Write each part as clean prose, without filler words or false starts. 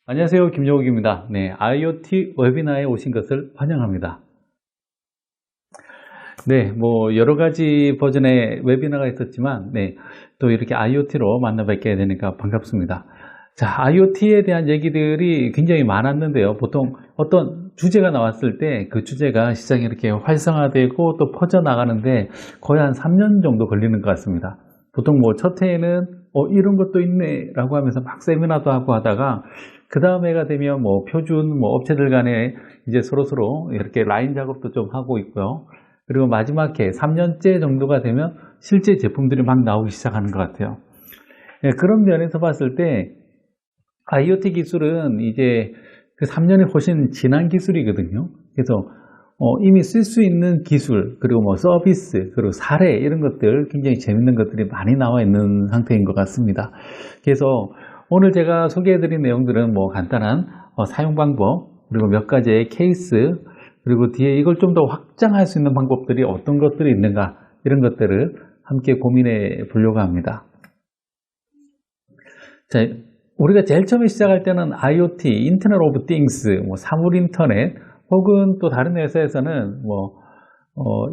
안녕하세요. 김종욱입니다. 네, IoT 웨비나에 오신 것을 환영합니다. 네, 여러 가지 버전의 웨비나가 있었지만, 네, 또 이렇게 IoT로 만나 뵙게 되니까 반갑습니다. 자, IoT에 대한 얘기들이 굉장히 많았는데요. 보통 어떤 주제가 나왔을 때 그 주제가 시장에 이렇게 활성화되고 또 퍼져나가는데 거의 한 3년 정도 걸리는 것 같습니다. 보통 첫 해에는 이런 것도 있네 라고 하면서 막 세미나도 하고 하다가 그 다음 해가 되면 표준 업체들 간에 이제 서로 이렇게 라인 작업도 좀 하고 있고요. 그리고 마지막 해 3년째 정도가 되면 실제 제품들이 막 나오기 시작하는 것 같아요. 네, 그런 면에서 봤을 때 IoT 기술은 이제 그 3년이 훨씬 지난 기술이거든요. 그래서 이미 쓸 수 있는 기술, 그리고 서비스, 그리고 사례 이런 것들 굉장히 재밌는 것들이 많이 나와 있는 상태인 것 같습니다. 그래서 오늘 제가 소개해드린 내용들은 간단한 사용 방법, 그리고 몇 가지의 케이스, 그리고 뒤에 이걸 좀 더 확장할 수 있는 방법들이 어떤 것들이 있는가 이런 것들을 함께 고민해 보려고 합니다. 자, 우리가 제일 처음에 시작할 때는 IoT, 인터넷 오브 띵스, 사물 인터넷, 혹은 또 다른 회사에서는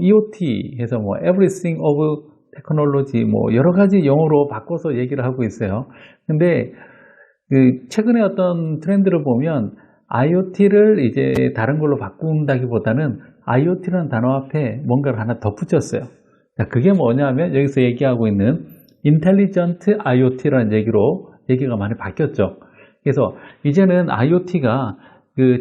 EOT 해서 Everything of Technology 여러 가지 용어로 바꿔서 얘기를 하고 있어요. 근데 최근에 어떤 트렌드를 보면 IoT를 이제 다른 걸로 바꾼다기보다는 IoT라는 단어 앞에 뭔가를 하나 더 붙였어요. 그게 뭐냐면 여기서 얘기하고 있는 Intelligent IoT라는 얘기가 많이 바뀌었죠. 그래서 이제는 IoT가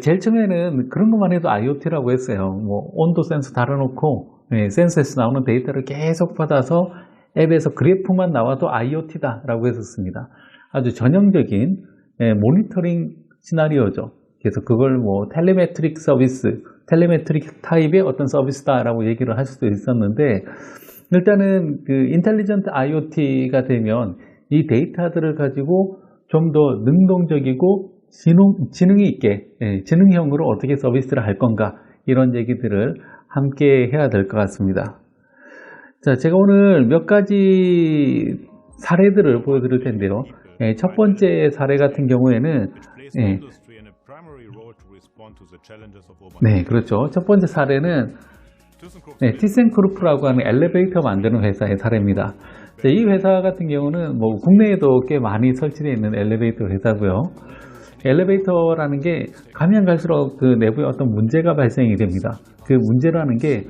제일 처음에는 그런 것만 해도 IoT라고 했어요. 온도 센서 달아놓고 센서에서 나오는 데이터를 계속 받아서 앱에서 그래프만 나와도 IoT다 라고 했었습니다. 아주 전형적인 모니터링 시나리오죠. 그래서 그걸 텔레메트릭 서비스, 텔레메트릭 타입의 어떤 서비스다라고 얘기를 할 수도 있었는데, 일단은 인텔리전트 IoT가 되면 이 데이터들을 가지고 좀 더 능동적이고 지능이 있게, 지능형으로 어떻게 서비스를 할 건가, 이런 얘기들을 함께 해야 될 것 같습니다. 자, 제가 오늘 몇 가지 사례들을 보여드릴 텐데요. 첫 번째 사례 같은 경우에는 네, 그렇죠. 첫 번째 사례는 티센크루프라고 하는 엘리베이터 만드는 회사의 사례입니다. 자, 이 회사 같은 경우는 국내에도 꽤 많이 설치되어 있는 엘리베이터 회사고요. 엘리베이터라는 게 가면 갈수록 그 내부에 어떤 문제가 발생이 됩니다. 그 문제라는 게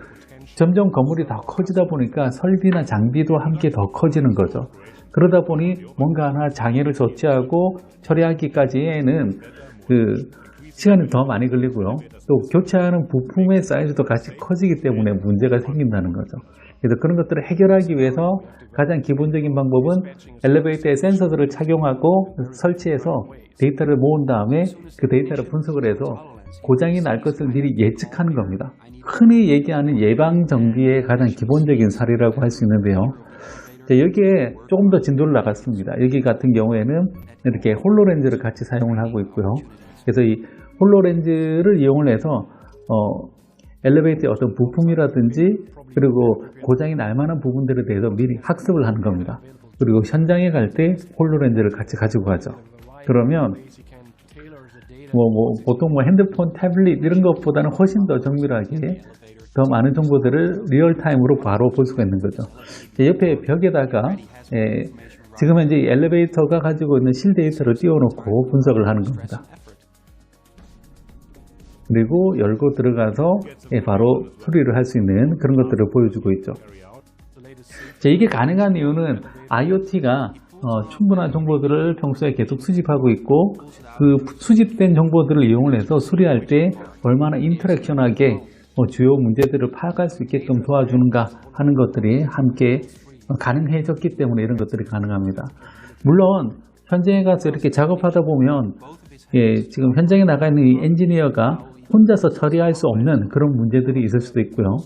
점점 건물이 더 커지다 보니까 설비나 장비도 함께 더 커지는 거죠. 그러다 보니 뭔가 하나 장애를 조치하고 처리하기까지에는 시간이 더 많이 걸리고요. 또 교체하는 부품의 사이즈도 같이 커지기 때문에 문제가 생긴다는 거죠. 그래서 그런 것들을 해결하기 위해서 가장 기본적인 방법은 엘리베이터에 센서들을 착용하고 설치해서 데이터를 모은 다음에 그 데이터를 분석을 해서 고장이 날 것을 미리 예측하는 겁니다. 흔히 얘기하는 예방정비의 가장 기본적인 사례라고 할 수 있는데요. 여기에 조금 더 진도를 나갔습니다. 여기 같은 경우에는 이렇게 홀로렌즈를 같이 사용을 하고 있고요. 그래서 이 홀로렌즈를 이용을 해서 엘리베이터의 어떤 부품이라든지 그리고 고장이 날 만한 부분들에 대해서 미리 학습을 하는 겁니다. 그리고 현장에 갈 때 홀로렌즈를 같이 가지고 가죠. 그러면 보통 핸드폰, 태블릿 이런 것보다는 훨씬 더 정밀하게 더 많은 정보들을 리얼타임으로 바로 볼 수가 있는 거죠. 옆에 벽에다가 지금 현재 엘리베이터가 가지고 있는 실데이터를 띄워놓고 분석을 하는 겁니다. 그리고 열고 들어가서 바로 수리를 할 수 있는 그런 것들을 보여주고 있죠. 자, 이게 가능한 이유는 IoT가 충분한 정보들을 평소에 계속 수집하고 있고 그 수집된 정보들을 이용을 해서 수리할 때 얼마나 인터랙션하게 주요 문제들을 파악할 수 있게끔 도와주는가 하는 것들이 함께 가능해졌기 때문에 이런 것들이 가능합니다. 물론 현장에 가서 이렇게 작업하다 보면 지금 현장에 나가 있는 이 엔지니어가 혼자서 처리할 수 없는 그런 문제들이 있을 수도 있고요.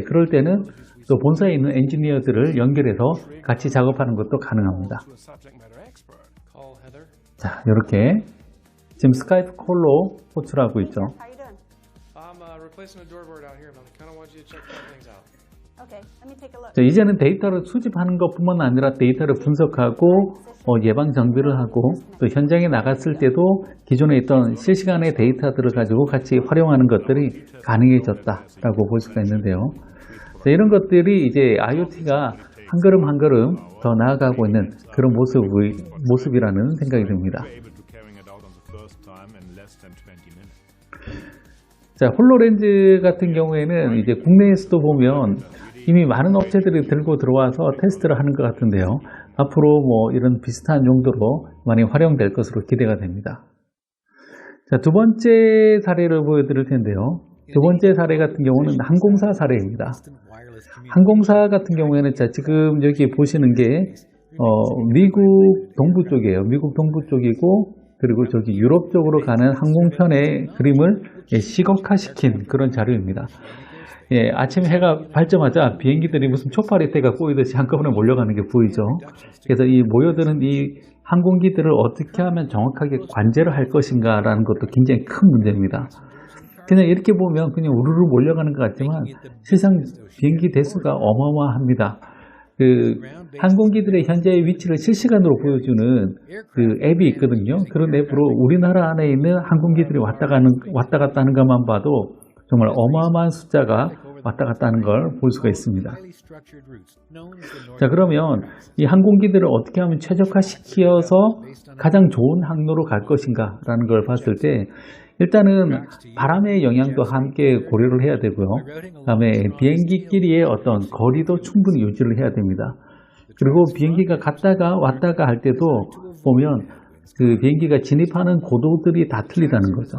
그럴 때는 또 본사에 있는 엔지니어들을 연결해서 같이 작업하는 것도 가능합니다. 자, 이렇게 지금 스카이프 콜로 호출하고 있죠. 자, 이제는 데이터를 수집하는 것뿐만 아니라 데이터를 분석하고 예방 정비를 하고 또 현장에 나갔을 때도 기존에 있던 실시간의 데이터들을 가지고 같이 활용하는 것들이 가능해졌다라고 볼 수가 있는데요. 자, 이런 것들이 이제 IoT가 한 걸음 한 걸음 더 나아가고 있는 그런 모습이라는 생각이 듭니다. 자, 홀로렌즈 같은 경우에는 이제 국내에서도 보면 이미 많은 업체들이 들고 들어와서 테스트를 하는 것 같은데요. 앞으로 뭐 이런 비슷한 용도로 많이 활용될 것으로 기대가 됩니다. 자, 두 번째 사례를 보여드릴 텐데요. 두 번째 사례 같은 경우는 항공사 사례입니다. 항공사 같은 경우에는 자, 지금 여기 보시는 게 미국 동부 쪽이에요. 미국 동부 쪽이고 그리고 저기 유럽 쪽으로 가는 항공편의 그림을 시각화시킨 그런 자료입니다. 예, 아침에 해가 밝자마자 비행기들이 무슨 초파리 떼가 꼬이듯이 한꺼번에 몰려가는 게 보이죠. 그래서 이 모여드는 이 항공기들을 어떻게 하면 정확하게 관제를 할 것인가 라는 것도 굉장히 큰 문제입니다. 그냥 이렇게 보면 그냥 우르르 몰려가는 것 같지만 실상 비행기 대수가 어마어마합니다. 그 항공기들의 현재의 위치를 실시간으로 보여주는 그 앱이 있거든요. 그런 앱으로 우리나라 안에 있는 항공기들이 왔다 갔다 하는 것만 봐도 정말 어마어마한 숫자가 왔다 갔다 하는 걸 볼 수가 있습니다. 자, 그러면 이 항공기들을 어떻게 하면 최적화시켜서 가장 좋은 항로로 갈 것인가 라는 걸 봤을 때 일단은 바람의 영향도 함께 고려를 해야 되고요. 그 다음에 비행기끼리의 어떤 거리도 충분히 유지를 해야 됩니다. 그리고 비행기가 갔다가 왔다가 할 때도 보면 그 비행기가 진입하는 고도들이 다 틀리다는 거죠.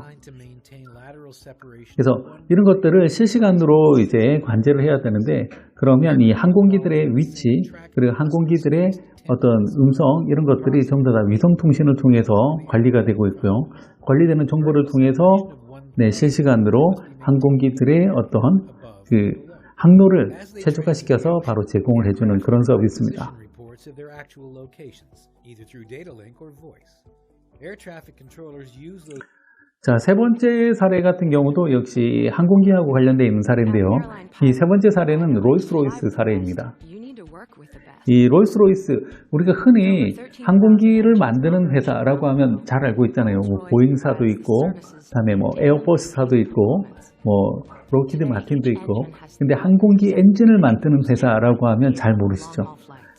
그래서 이런 것들을 실시간으로 이제 관제를 해야 되는데 그러면 이 항공기들의 위치 그리고 항공기들의 어떤 음성 이런 것들이 전부 다 위성통신을 통해서 관리가 되고 있고요. 관리되는 정보를 통해서 실시간으로 항공기들의 어떤 그 항로를 최적화시켜서 바로 제공을 해주는 그런 서비스입니다. 자, 세 번째 사례 같은 경우도 역시 항공기하고 관련되어 있는 사례인데요. 이 세 번째 사례는 롤스로이스 사례입니다. 이 롤스로이스, 우리가 흔히 항공기를 만드는 회사라고 하면 잘 알고 있잖아요. 뭐 보잉사도 있고, 그다음에 뭐 에어버스사도 있고, 뭐 록히드 마틴도 있고. 근데 항공기 엔진을 만드는 회사라고 하면 잘 모르시죠.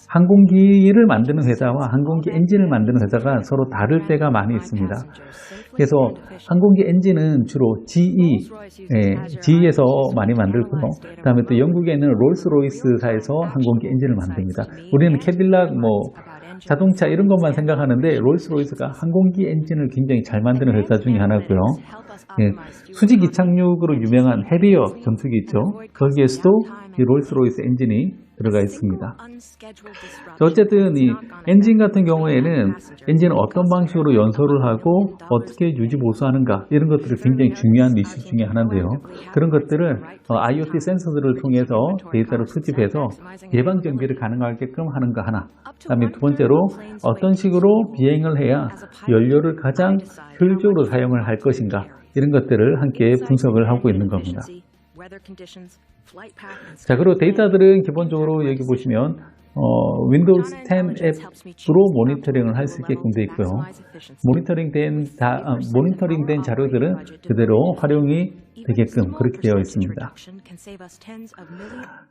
항공기를 만드는 회사와 항공기 엔진을 만드는 회사가 서로 다를 때가 많이 있습니다. 그래서 항공기 엔진은 주로 GE에서 많이 만들고요. 그 다음에 또 영국에는 롤스로이스사에서 항공기 엔진을 만듭니다. 우리는 캐딜락, 뭐 자동차 이런 것만 생각하는데 롤스로이스가 항공기 엔진을 굉장히 잘 만드는 회사 중에 하나고요. 예, 수직 이착륙으로 유명한 해리어 전투기 있죠. 거기에서도 이 롤스로이스 엔진이 들어가 있습니다. 어쨌든 이 엔진 같은 경우에는 엔진을 어떤 방식으로 연소를 하고 어떻게 유지 보수하는가 이런 것들이 굉장히 중요한 이슈 중에 하나인데요. 그런 것들을 IoT 센서들을 통해서 데이터를 수집해서 예방 정비를 가능하게끔 하는 거 하나. 그다음에 두 번째로 어떤 식으로 비행을 해야 연료를 가장 효율적으로 사용을 할 것인가 이런 것들을 함께 분석을 하고 있는 겁니다. 자, 그리고 데이터들은 기본적으로 여기 보시면 윈도우스 10 앱으로 모니터링을 할 수 있게끔 되어 있고요. 모니터링된 자료들은 그대로 활용이 되게끔 그렇게 되어 있습니다.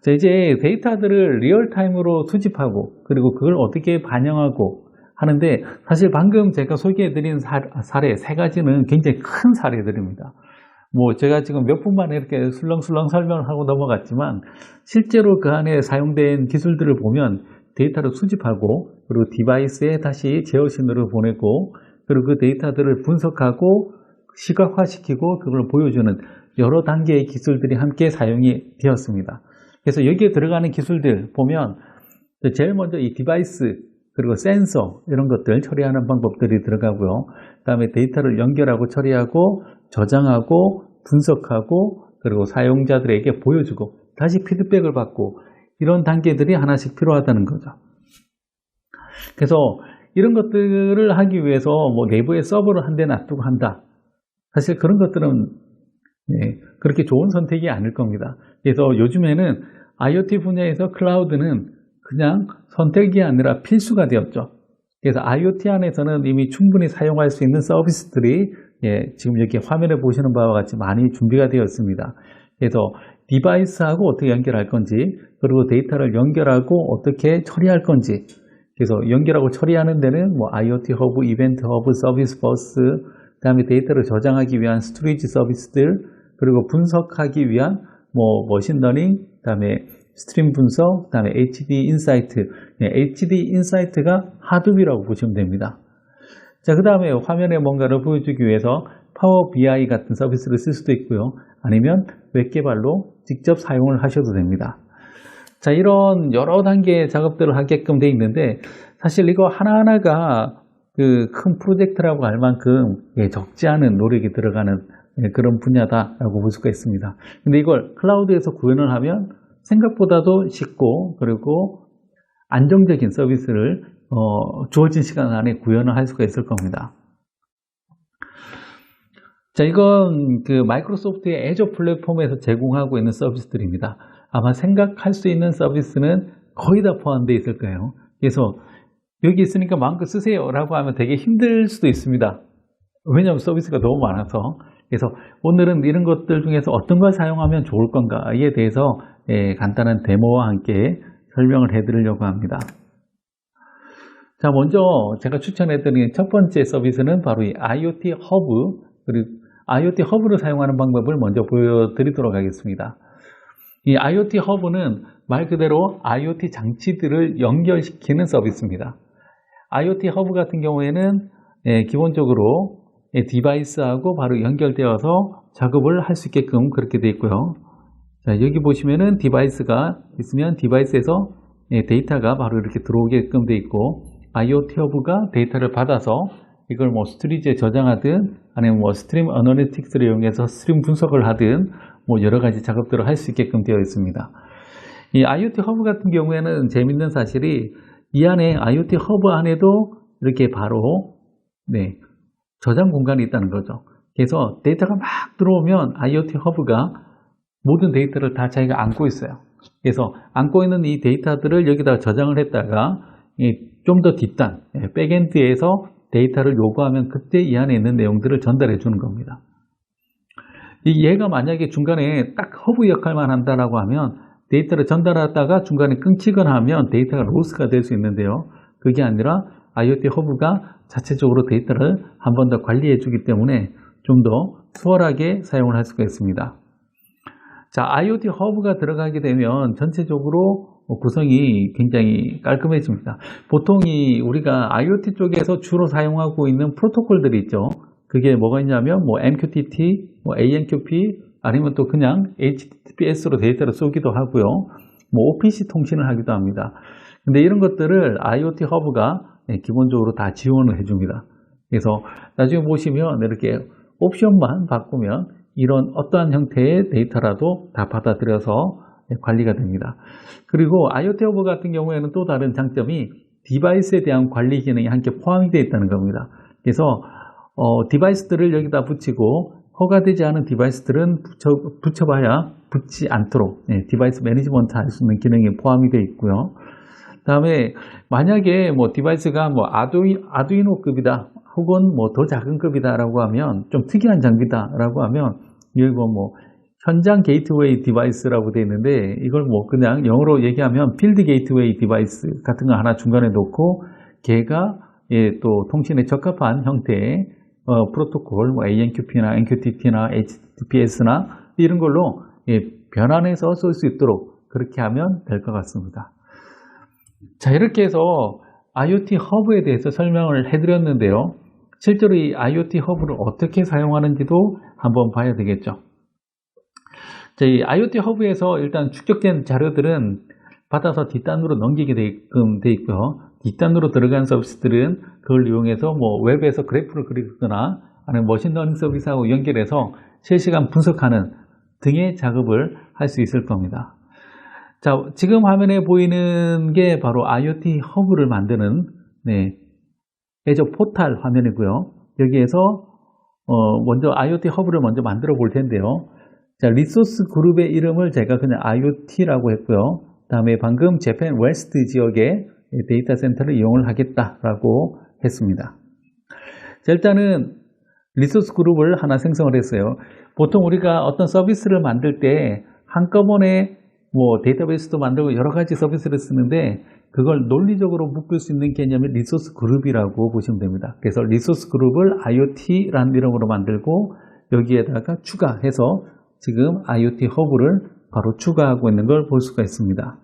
자, 이제 데이터들을 리얼타임으로 수집하고 그리고 그걸 어떻게 반영하고 하는데 사실 방금 제가 소개해드린 사례 세 가지는 굉장히 큰 사례들입니다. 뭐 제가 지금 몇 분만에 이렇게 술렁술렁 설명을 하고 넘어갔지만 실제로 그 안에 사용된 기술들을 보면 데이터를 수집하고 그리고 디바이스에 다시 제어 신호를 보내고 그리고 그 데이터들을 분석하고 시각화시키고 그걸 보여주는 여러 단계의 기술들이 함께 사용이 되었습니다. 그래서 여기에 들어가는 기술들 보면 제일 먼저 이 디바이스 그리고 센서 이런 것들 처리하는 방법들이 들어가고요. 그 다음에 데이터를 연결하고 처리하고 저장하고 분석하고 그리고 사용자들에게 보여주고 다시 피드백을 받고 이런 단계들이 하나씩 필요하다는 거죠. 그래서 이런 것들을 하기 위해서 뭐 내부에 서버를 한 대 놔두고 한다. 사실 그런 것들은 그렇게 좋은 선택이 아닐 겁니다. 그래서 요즘에는 IoT 분야에서 클라우드는 그냥 선택이 아니라 필수가 되었죠. 그래서 IoT 안에서는 이미 충분히 사용할 수 있는 서비스들이 지금 여기 화면에 보시는 바와 같이 많이 준비가 되어 있습니다. 그래서 디바이스하고 어떻게 연결할 건지, 그리고 데이터를 연결하고 어떻게 처리할 건지, 그래서 연결하고 처리하는 데는 뭐 IoT 허브, 이벤트 허브, 서비스 버스, 그다음에 데이터를 저장하기 위한 스토리지 서비스들, 그리고 분석하기 위한 뭐 머신러닝, 그다음에 스트림 분석, 그다음에 HD 인사이트. HD 인사이트가 하둡이라고 보시면 됩니다. 자, 그다음에 화면에 뭔가를 보여주기 위해서 파워 BI 같은 서비스를 쓸 수도 있고요. 아니면 웹 개발로 직접 사용을 하셔도 됩니다. 자, 이런 여러 단계의 작업들을 하게끔 되어 있는데, 사실 이거 하나하나가 그 큰 프로젝트라고 할 만큼 적지 않은 노력이 들어가는 그런 분야다라고 볼 수가 있습니다. 근데 이걸 클라우드에서 구현을 하면 생각보다도 쉽고, 그리고 안정적인 서비스를 주어진 시간 안에 구현을 할 수가 있을 겁니다. 자, 이건 그 마이크로소프트의 애저 플랫폼에서 제공하고 있는 서비스들입니다. 아마 생각할 수 있는 서비스는 거의 다 포함되어 있을 거예요. 그래서 여기 있으니까 마음껏 쓰세요 라고 하면 되게 힘들 수도 있습니다. 왜냐하면 서비스가 너무 많아서. 그래서 오늘은 이런 것들 중에서 어떤 걸 사용하면 좋을 건가에 대해서 간단한 데모와 함께 설명을 해드리려고 합니다. 자, 먼저 제가 추천해드리는 첫 번째 서비스는 바로 이 IoT 허브, 그리고 IoT 허브를 사용하는 방법을 먼저 보여드리도록 하겠습니다. 이 IoT 허브는 말 그대로 IoT 장치들을 연결시키는 서비스입니다. IoT 허브 같은 경우에는 기본적으로 디바이스하고 바로 연결되어서 작업을 할 수 있게끔 그렇게 되어 있고요. 자, 여기 보시면은 디바이스가 있으면 디바이스에서 데이터가 바로 이렇게 들어오게끔 되어 있고, IoT 허브가 데이터를 받아서 이걸 뭐 스토리지에 저장하든 아니면 뭐 스트림 어널리틱스를 이용해서 스트림 분석을 하든 뭐 여러 가지 작업들을 할 수 있게끔 되어 있습니다. 이 IoT 허브 같은 경우에는 재밌는 사실이 이 안에 IoT 허브 안에도 이렇게 바로 저장 공간이 있다는 거죠. 그래서 데이터가 막 들어오면 IoT 허브가 모든 데이터를 다 자기가 안고 있어요. 그래서 안고 있는 이 데이터들을 여기다가 저장을 했다가 좀 더 뒷단, 백엔드에서 데이터를 요구하면 그때 이 안에 있는 내용들을 전달해 주는 겁니다. 얘가 만약에 중간에 딱 허브 역할만 한다라고 하면 데이터를 전달하다가 중간에 끊기거나 하면 데이터가 로스가 될 수 있는데요. 그게 아니라 IoT 허브가 자체적으로 데이터를 한 번 더 관리해 주기 때문에 좀 더 수월하게 사용을 할 수가 있습니다. 자, IoT 허브가 들어가게 되면 전체적으로 구성이 굉장히 깔끔해집니다. 보통 우리가 IoT 쪽에서 주로 사용하고 있는 프로토콜들이 있죠. 그게 뭐가 있냐면 뭐 MQTT, 뭐 AMQP, 아니면 또 그냥 HTTPS로 데이터를 쏘기도 하고요. 뭐 OPC 통신을 하기도 합니다. 근데 이런 것들을 IoT 허브가 기본적으로 다 지원을 해줍니다. 그래서 나중에 보시면 이렇게 옵션만 바꾸면 이런 어떠한 형태의 데이터라도 다 받아들여서 관리가 됩니다. 그리고 IoT 허브 같은 경우에는 또 다른 장점이 디바이스에 대한 관리 기능이 함께 포함이 되어 있다는 겁니다. 그래서 디바이스들을 여기다 붙이고 허가되지 않은 디바이스들은 붙여봐야 붙지 않도록 디바이스 매니지먼트 할 수 있는 기능이 포함이 되어 있고요. 다음에 만약에 뭐 디바이스가 뭐 아두이노급이다 혹은 뭐 더 작은 급이다라고 하면 좀 특이한 장비다라고 하면 이거 뭐 현장 게이트웨이 디바이스라고 되어 있는데 이걸 뭐 그냥 영어로 얘기하면 필드 게이트웨이 디바이스 같은 거 하나 중간에 놓고 걔가 또 통신에 적합한 형태의 프로토콜 뭐 AMQP나 MQTT나 HTTPS나 이런 걸로 변환해서 쓸 수 있도록 그렇게 하면 될 것 같습니다. 자, 이렇게 해서 IoT 허브에 대해서 설명을 해드렸는데요. 실제로 이 IoT 허브를 어떻게 사용하는지도 한번 봐야 되겠죠. 자, 이 IoT 허브에서 일단 축적된 자료들은 받아서 뒷단으로 넘기게 되게끔 돼 있고요. 뒷단으로 들어간 서비스들은 그걸 이용해서 뭐 웹에서 그래프를 그리거나 아니면 머신러닝 서비스하고 연결해서 실시간 분석하는 등의 작업을 할 수 있을 겁니다. 자, 지금 화면에 보이는 게 바로 IoT 허브를 만드는 애저 포탈 화면이고요. 여기에서 먼저 IoT 허브를 먼저 만들어 볼 텐데요. 자, 리소스 그룹의 이름을 제가 그냥 IoT라고 했고요. 다음에 방금 재팬 웨스트 지역의 데이터 센터를 이용을 하겠다라고 했습니다. 자, 일단은 리소스 그룹을 하나 생성을 했어요. 보통 우리가 어떤 서비스를 만들 때 한꺼번에 뭐 데이터베이스도 만들고 여러 가지 서비스를 쓰는데 그걸 논리적으로 묶을 수 있는 개념이 리소스 그룹이라고 보시면 됩니다. 그래서 리소스 그룹을 IoT라는 이름으로 만들고 여기에다가 추가해서 지금 IoT 허브를 바로 추가하고 있는 걸 볼 수가 있습니다.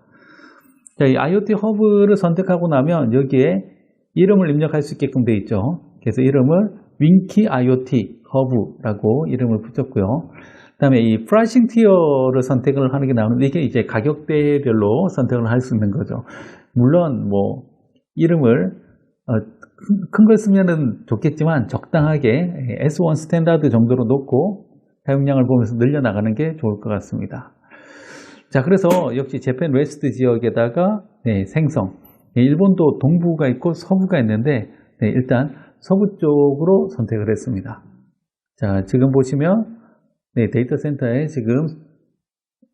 자, 이 IoT 허브를 선택하고 나면 여기에 이름을 입력할 수 있게끔 되어 있죠. 그래서 이름을 윙키 IoT 허브라고 이름을 붙였고요. 그 다음에 이 프라이싱 티어를 선택을 하는 게 나오는데 이게 이제 가격대별로 선택을 할 수 있는 거죠. 물론 뭐 이름을 큰 걸 쓰면은 좋겠지만 적당하게 S1 스탠다드 정도로 놓고 사용량을 보면서 늘려나가는 게 좋을 것 같습니다. 자, 그래서 역시 재팬 웨스트 지역에다가 생성. 일본도 동부가 있고 서부가 있는데 일단 서부 쪽으로 선택을 했습니다. 자, 지금 보시면 데이터 센터에 지금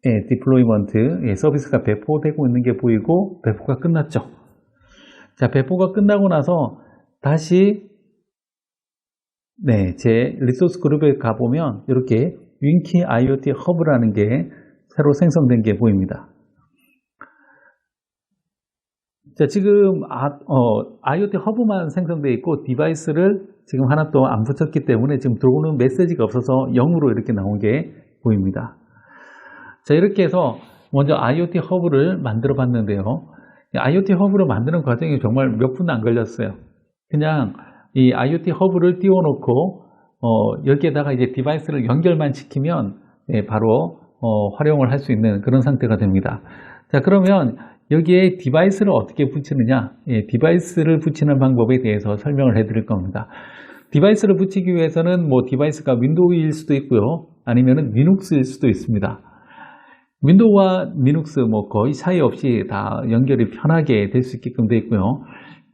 디플로이먼트 서비스가 배포되고 있는 게 보이고 배포가 끝났죠. 자, 배포가 끝나고 나서 다시 제 리소스 그룹에 가보면 이렇게 윙키 IoT 허브라는 게 새로 생성된 게 보입니다. 자, 지금 IoT 허브만 생성되어 있고 디바이스를 지금 하나 또 안 붙였기 때문에 지금 들어오는 메시지가 없어서 0으로 이렇게 나온 게 보입니다. 자, 이렇게 해서 먼저 IoT 허브를 만들어 봤는데요. IoT 허브를 만드는 과정이 정말 몇 분 안 걸렸어요. 그냥 이 IoT 허브를 띄워놓고 여기에다가 이제 디바이스를 연결만 시키면 바로 활용을 할 수 있는 그런 상태가 됩니다. 자, 그러면 여기에 디바이스를 어떻게 붙이느냐, 디바이스를 붙이는 방법에 대해서 설명을 해드릴 겁니다. 디바이스를 붙이기 위해서는 뭐 디바이스가 윈도우일 수도 있고요, 아니면은 리눅스일 수도 있습니다. 윈도우와 리눅스 뭐 거의 차이 없이 다 연결이 편하게 될 수 있게끔 되어 있고요.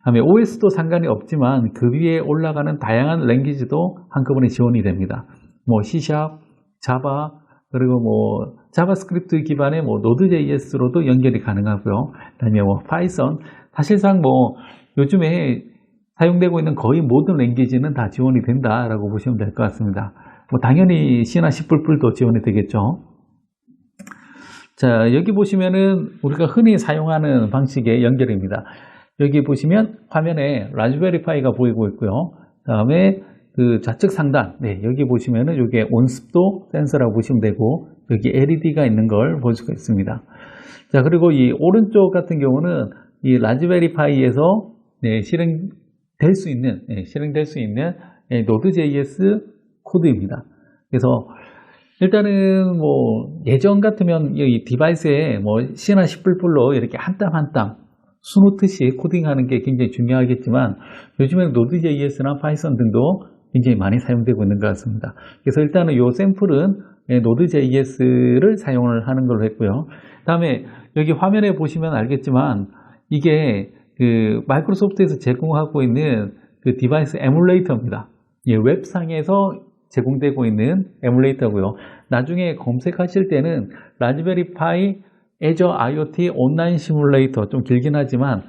다음에 OS도 상관이 없지만 그 위에 올라가는 다양한 랭귀지도 한꺼번에 지원이 됩니다. 뭐 C#, 자바, 그리고 뭐 자바스크립트 기반의 뭐 노드.js로도 연결이 가능하고요. 그다음에 뭐 파이썬, 사실상 뭐 요즘에 사용되고 있는 거의 모든 랭귀지는 다 지원이 된다라고 보시면 될 것 같습니다. 뭐 당연히 C나 C++도 지원이 되겠죠. 자, 여기 보시면은 우리가 흔히 사용하는 방식의 연결입니다. 여기 보시면 화면에 라즈베리 파이가 보이고 있고요. 다음에 그 좌측 상단, 여기 보시면은 이게 온습도 센서라고 보시면 되고, 여기 LED가 있는 걸 볼 수가 있습니다. 자, 그리고 이 오른쪽 같은 경우는 이 라즈베리 파이에서 실행될 수 있는 노드.js 코드입니다. 그래서 일단은 뭐 예전 같으면 이 디바이스에 뭐 C나 C++로 이렇게 한 땀 한 땀 수놓듯이 코딩하는 게 굉장히 중요하겠지만 요즘에는 노드.js나 파이썬 등도 굉장히 많이 사용되고 있는 것 같습니다. 그래서 일단은 이 샘플은 노드.js를 사용을 하는 걸로 했고요. 다음에 여기 화면에 보시면 알겠지만 이게 그 마이크로소프트에서 제공하고 있는 그 디바이스 에뮬레이터입니다. 웹상에서 제공되고 있는 에뮬레이터고요. 나중에 검색하실 때는 라즈베리 파이 Azure IoT 온라인 시뮬레이터, 좀 길긴 하지만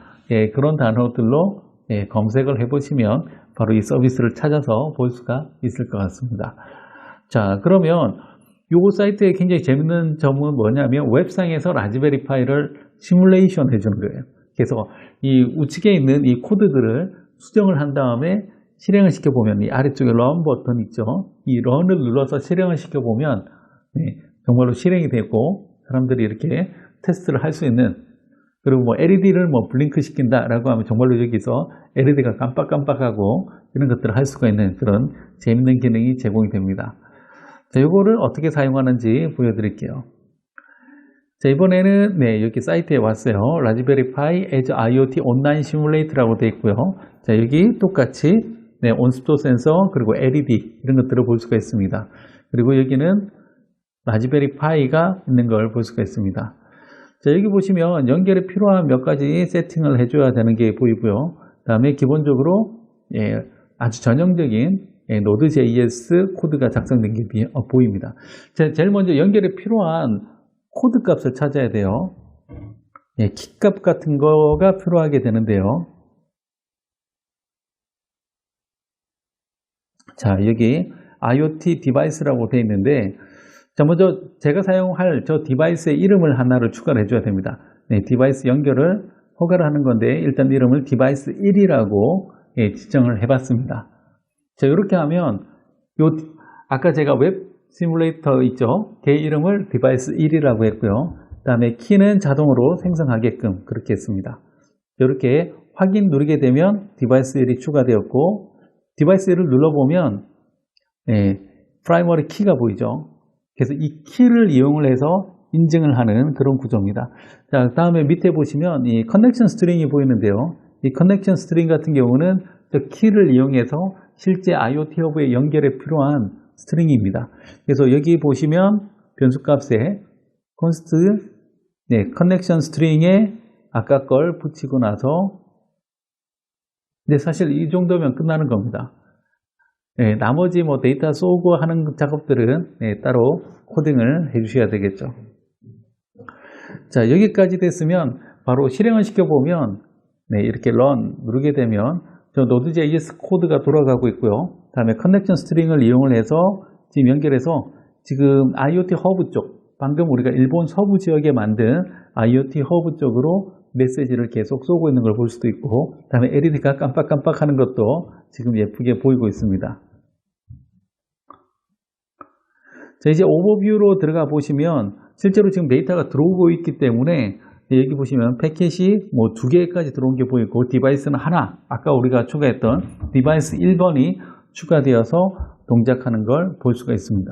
그런 단어들로 검색을 해보시면 바로 이 서비스를 찾아서 볼 수가 있을 것 같습니다. 자, 그러면 이 사이트의 굉장히 재밌는 점은 뭐냐면 웹상에서 라즈베리 파이를 시뮬레이션 해주는 거예요. 그래서 이 우측에 있는 이 코드들을 수정을 한 다음에 실행을 시켜보면 이 아래쪽에 런 버튼 있죠. 이 런을 눌러서 실행을 시켜보면 정말로 실행이 되고 사람들이 이렇게 테스트를 할 수 있는, 그리고 뭐 LED를 뭐 블링크 시킨다라고 하면 정말로 여기서 LED가 깜빡깜빡하고 이런 것들을 할 수가 있는 그런 재밌는 기능이 제공이 됩니다. 자, 이거를 어떻게 사용하는지 보여드릴게요. 자, 이번에는 여기 사이트에 왔어요. 라즈베리 파이 Azure IoT 온라인 시뮬레이터라고 되어 있고요. 자, 여기 똑같이 온습도 센서 그리고 LED 이런 것들을 볼 수가 있습니다. 그리고 여기는 라즈베리 파이가 있는 걸 볼 수가 있습니다. 자, 여기 보시면 연결에 필요한 몇 가지 세팅을 해줘야 되는 게 보이고요. 그 다음에 기본적으로 아주 전형적인 Node.js 코드가 작성된 게 보입니다. 제일 먼저 연결에 필요한 코드 값을 찾아야 돼요. 키값 같은 거가 필요하게 되는데요. 자, 여기 IoT 디바이스라고 되어 있는데, 자, 먼저 제가 사용할 저 디바이스의 이름을 하나를 추가를 해줘야 됩니다. 디바이스 연결을 허가를 하는 건데, 일단 이름을 디바이스 1이라고 지정을 해봤습니다. 자, 이렇게 하면, 아까 제가 웹 시뮬레이터 있죠? 걔 이름을 디바이스 1이라고 했고요. 그 다음에 키는 자동으로 생성하게끔 그렇게 했습니다. 이렇게 확인 누르게 되면 디바이스 1이 추가되었고, 디바이스 1을 눌러보면 프라이머리 키가 보이죠. 그래서 이 키를 이용을 해서 인증을 하는 그런 구조입니다. 자, 다음에 밑에 보시면 이 커넥션 스트링이 보이는데요. 이 커넥션 스트링 같은 경우는 저 키를 이용해서 실제 IoT 허브에 연결에 필요한 스트링입니다. 그래서 여기 보시면 변수값에 const 커넥션 스트링에 아까 걸 붙이고 나서 사실 이 정도면 끝나는 겁니다. 나머지 뭐 데이터 쏘고 하는 작업들은 따로 코딩을 해주셔야 되겠죠. 자, 여기까지 됐으면 바로 실행을 시켜보면 이렇게 run 누르게 되면 저 Node.js 코드가 돌아가고 있고요. 다음에 커넥션 스트링을 이용을 해서 지금 연결해서 지금 IoT 허브 쪽, 방금 우리가 일본 서부 지역에 만든 IoT 허브 쪽으로 메시지를 계속 쏘고 있는 걸 볼 수도 있고, 다음에 LED가 깜빡깜빡 하는 것도 지금 예쁘게 보이고 있습니다. 자, 이제 오버뷰로 들어가 보시면 실제로 지금 데이터가 들어오고 있기 때문에 여기 보시면 패킷이 뭐 2개까지 들어온 게 보이고, 디바이스는 하나, 아까 우리가 추가했던 디바이스 1번이 추가되어서 동작하는 걸 볼 수가 있습니다.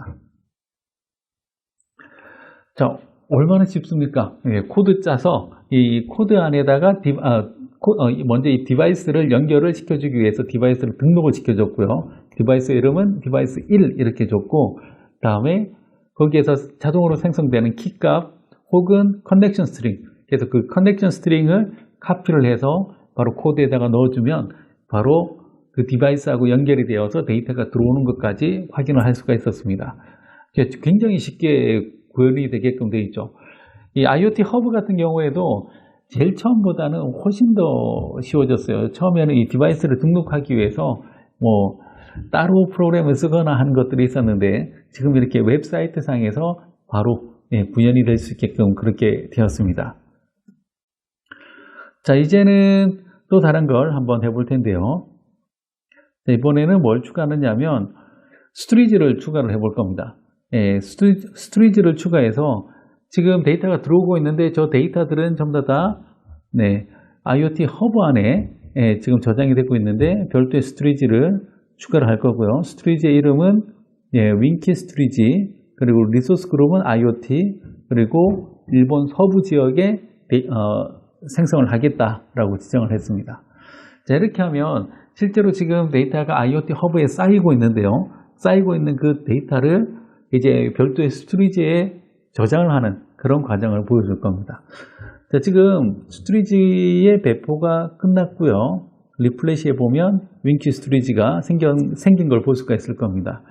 자, 얼마나 쉽습니까? 코드 짜서 이 코드 안에다가 먼저 이 디바이스를 연결을 시켜주기 위해서 디바이스를 등록을 시켜줬고요. 디바이스 이름은 디바이스 1 이렇게 줬고, 다음에 거기에서 자동으로 생성되는 키값 혹은 커넥션 스트링, 그래서 그 커넥션 스트링을 카피를 해서 바로 코드에다가 넣어주면 바로 그 디바이스하고 연결이 되어서 데이터가 들어오는 것까지 확인을 할 수가 있었습니다. 굉장히 쉽게 구현이 되게끔 되어 있죠. 이 IoT 허브 같은 경우에도 제일 처음보다는 훨씬 더 쉬워졌어요. 처음에는 이 디바이스를 등록하기 위해서 뭐 따로 프로그램을 쓰거나 하는 것들이 있었는데, 지금 이렇게 웹사이트 상에서 바로 구현이 될 수 있게끔 그렇게 되었습니다. 자, 이제는 또 다른 걸 한번 해볼 텐데요. 자, 이번에는 뭘 추가하느냐면 스토리지를 추가를 해볼 겁니다. 스토리지를 추가해서 지금 데이터가 들어오고 있는데 저 데이터들은 전부 다 IoT 허브 안에 지금 저장이 되고 있는데 별도의 스토리지를 추가를 할 거고요. 스토리지의 이름은 윙키 스토리지, 그리고 리소스 그룹은 IoT, 그리고 일본 서부 지역에 생성을 하겠다라고 지정을 했습니다. 자, 이렇게 하면 실제로 지금 데이터가 IoT 허브에 쌓이고 있는데요. 쌓이고 있는 그 데이터를 이제 별도의 스토리지에 저장을 하는 그런 과정을 보여줄 겁니다. 자, 지금 스토리지의 배포가 끝났고요. 리플래시에 보면 윙키 스토리지가 생긴 걸 볼 수가 있을 겁니다.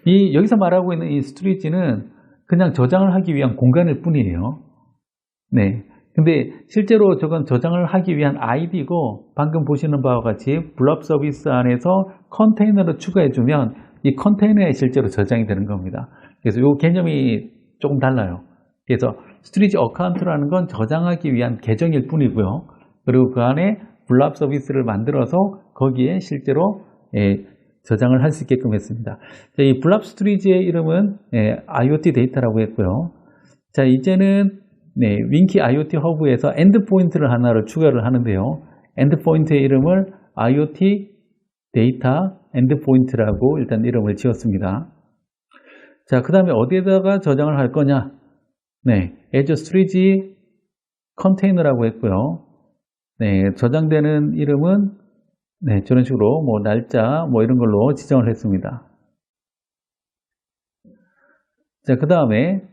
여기서 말하고 있는 이 스토리지는 그냥 저장을 하기 위한 공간일 뿐이에요. 근데 실제로 저건 저장을 하기 위한 아이디고, 방금 보시는 바와 같이 블럽 서비스 안에서 컨테이너를 추가해주면 이 컨테이너에 실제로 저장이 되는 겁니다. 그래서 이 개념이 조금 달라요. 그래서 스토리지 어카운트라는 건 저장하기 위한 계정일 뿐이고요. 그리고 그 안에 블럽 서비스를 만들어서 거기에 실제로 저장을 할 수 있게끔 했습니다. 자, 이 블럽 스토리지의 이름은 IoT 데이터라고 했고요. 자, 이제는 윙키 IoT 허브에서 엔드포인트를 하나를 추가를 하는데요. 엔드포인트의 이름을 IoT 데이터 엔드포인트라고 일단 이름을 지었습니다. 자, 그 다음에 어디에다가 저장을 할 거냐? Azure Storage 컨테이너라고 했고요. 저장되는 이름은 저런 식으로 뭐 날짜 뭐 이런 걸로 지정을 했습니다. 자, 그 다음에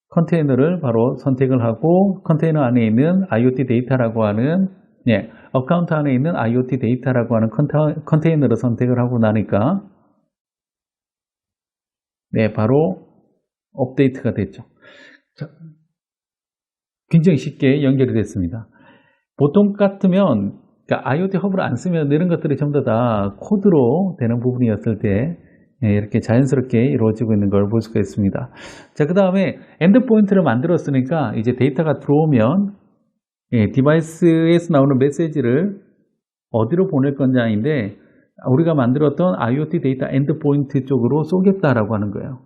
컨테이너를 바로 선택을 하고 컨테이너 안에 있는 IoT 데이터라고 하는 어카운트 안에 있는 IoT 데이터라고 하는 컨테이너를 선택을 하고 나니까 바로 업데이트가 됐죠. 자, 굉장히 쉽게 연결이 됐습니다. 보통 같으면 그러니까 IoT 허브를 안 쓰면 이런 것들이 전부 다 코드로 되는 부분이었을 때 이렇게 자연스럽게 이루어지고 있는 걸 볼 수가 있습니다. 자, 그 다음에 엔드포인트를 만들었으니까 이제 데이터가 들어오면 디바이스에서 나오는 메시지를 어디로 보낼 건지인데 우리가 만들었던 IoT 데이터 엔드포인트 쪽으로 쏘겠다라고 하는 거예요.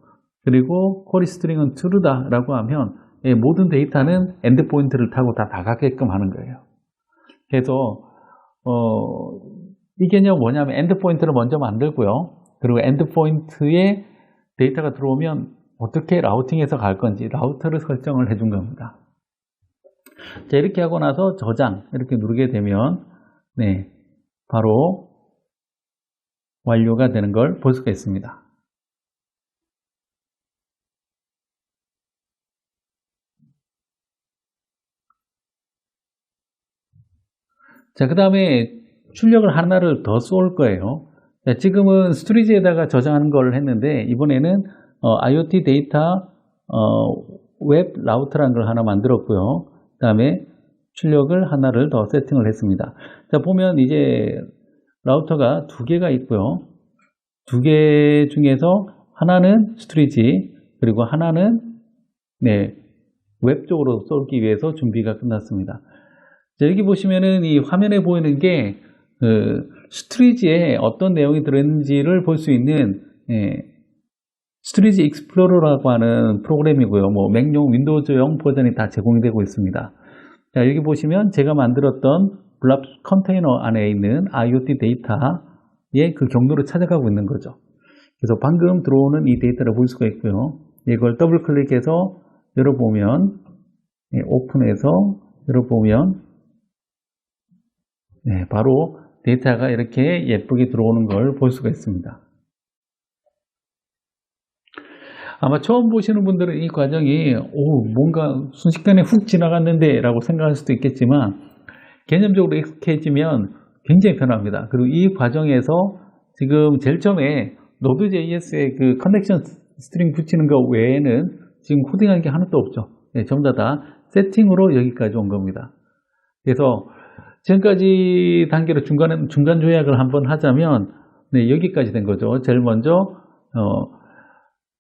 그리고 쿼리 스트링은 true다라고 하면 모든 데이터는 엔드포인트를 타고 다 가게끔 하는 거예요. 그래서 이 개념은 뭐냐면 엔드포인트를 먼저 만들고요. 그리고 엔드포인트에 데이터가 들어오면 어떻게 라우팅해서 갈 건지 라우터를 설정을 해준 겁니다. 자, 이렇게 하고 나서 저장 이렇게 누르게 되면 바로 완료가 되는 걸 볼 수가 있습니다. 자, 그 다음에 출력을 하나를 더 쏠 거예요. 자, 지금은 스토리지에다가 저장하는 걸 했는데 이번에는 IoT 데이터 웹 라우터라는 걸 하나 만들었고요. 그 다음에 출력을 하나를 더 세팅을 했습니다. 자, 보면 이제 라우터가 두 개가 있고요. 두 개 중에서 하나는 스토리지 그리고 하나는 웹 쪽으로 쏘기 위해서 준비가 끝났습니다. 자, 여기 보시면은 이 화면에 보이는 게 스토리지에 어떤 내용이 들어있는지를 볼 수 있는 스토리지 익스플로러라고 하는 프로그램이고요. 뭐 맥용, 윈도우즈용 버전이 다 제공이 되고 있습니다. 자, 여기 보시면 제가 만들었던 블랍 컨테이너 안에 있는 IoT 데이터의 그 경로를 찾아가고 있는 거죠. 그래서 방금 들어오는 이 데이터를 볼 수가 있고요. 이걸 더블 클릭해서 열어보면 오픈해서 열어보면 바로 데이터가 이렇게 예쁘게 들어오는 걸 볼 수가 있습니다. 아마 처음 보시는 분들은 이 과정이 뭔가 순식간에 훅 지나갔는데 라고 생각할 수도 있겠지만 개념적으로 익숙해지면 굉장히 편합니다. 그리고 이 과정에서 지금 제일 처음에 Node.js의 그 커넥션 스트링 붙이는 것 외에는 지금 코딩하는 게 하나도 없죠. 전부 다 세팅으로 여기까지 온 겁니다. 그래서 지금까지 단계로 중간 조약을 한번 하자면 여기까지 된 거죠. 제일 먼저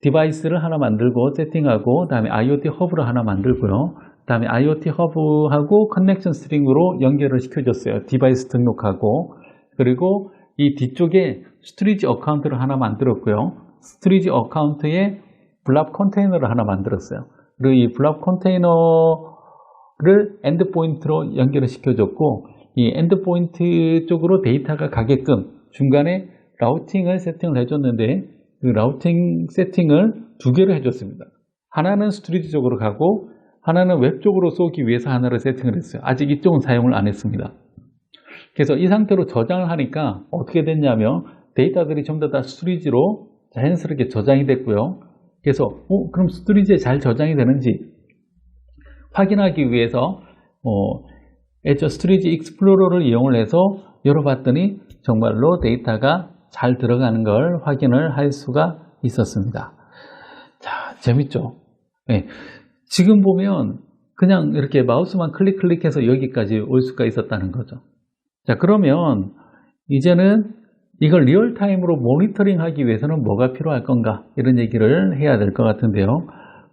디바이스를 하나 만들고 세팅하고 다음에 IoT 허브를 하나 만들고요. 다음에 IoT 허브하고 커넥션 스트링으로 연결을 시켜줬어요. 디바이스 등록하고 그리고 이 뒤쪽에 스토리지 어카운트를 하나 만들었고요. 스토리지 어카운트에 블랍 컨테이너를 하나 만들었어요. 그리고 이 블랍 컨테이너를 엔드포인트로 연결을 시켜줬고 이 엔드포인트 쪽으로 데이터가 가게끔 중간에 라우팅을 세팅을 해줬는데 그 라우팅 세팅을 두 개로 해줬습니다. 하나는 스토리지 쪽으로 가고 하나는 웹 쪽으로 쏘기 위해서 하나를 세팅을 했어요. 아직 이쪽은 사용을 안 했습니다. 그래서 이 상태로 저장을 하니까 어떻게 됐냐면 데이터들이 전부 다 스토리지로 자연스럽게 저장이 됐고요. 그래서 그럼 스토리지에 잘 저장이 되는지 확인하기 위해서 Azure 스토리지 익스플로러를 이용을 해서 열어봤더니 정말로 데이터가 잘 들어가는 걸 확인을 할 수가 있었습니다. 자, 재밌죠? 지금 보면 그냥 이렇게 마우스만 클릭해서 여기까지 올 수가 있었다는 거죠. 자, 그러면 이제는 이걸 리얼타임으로 모니터링 하기 위해서는 뭐가 필요할 건가? 이런 얘기를 해야 될 것 같은데요.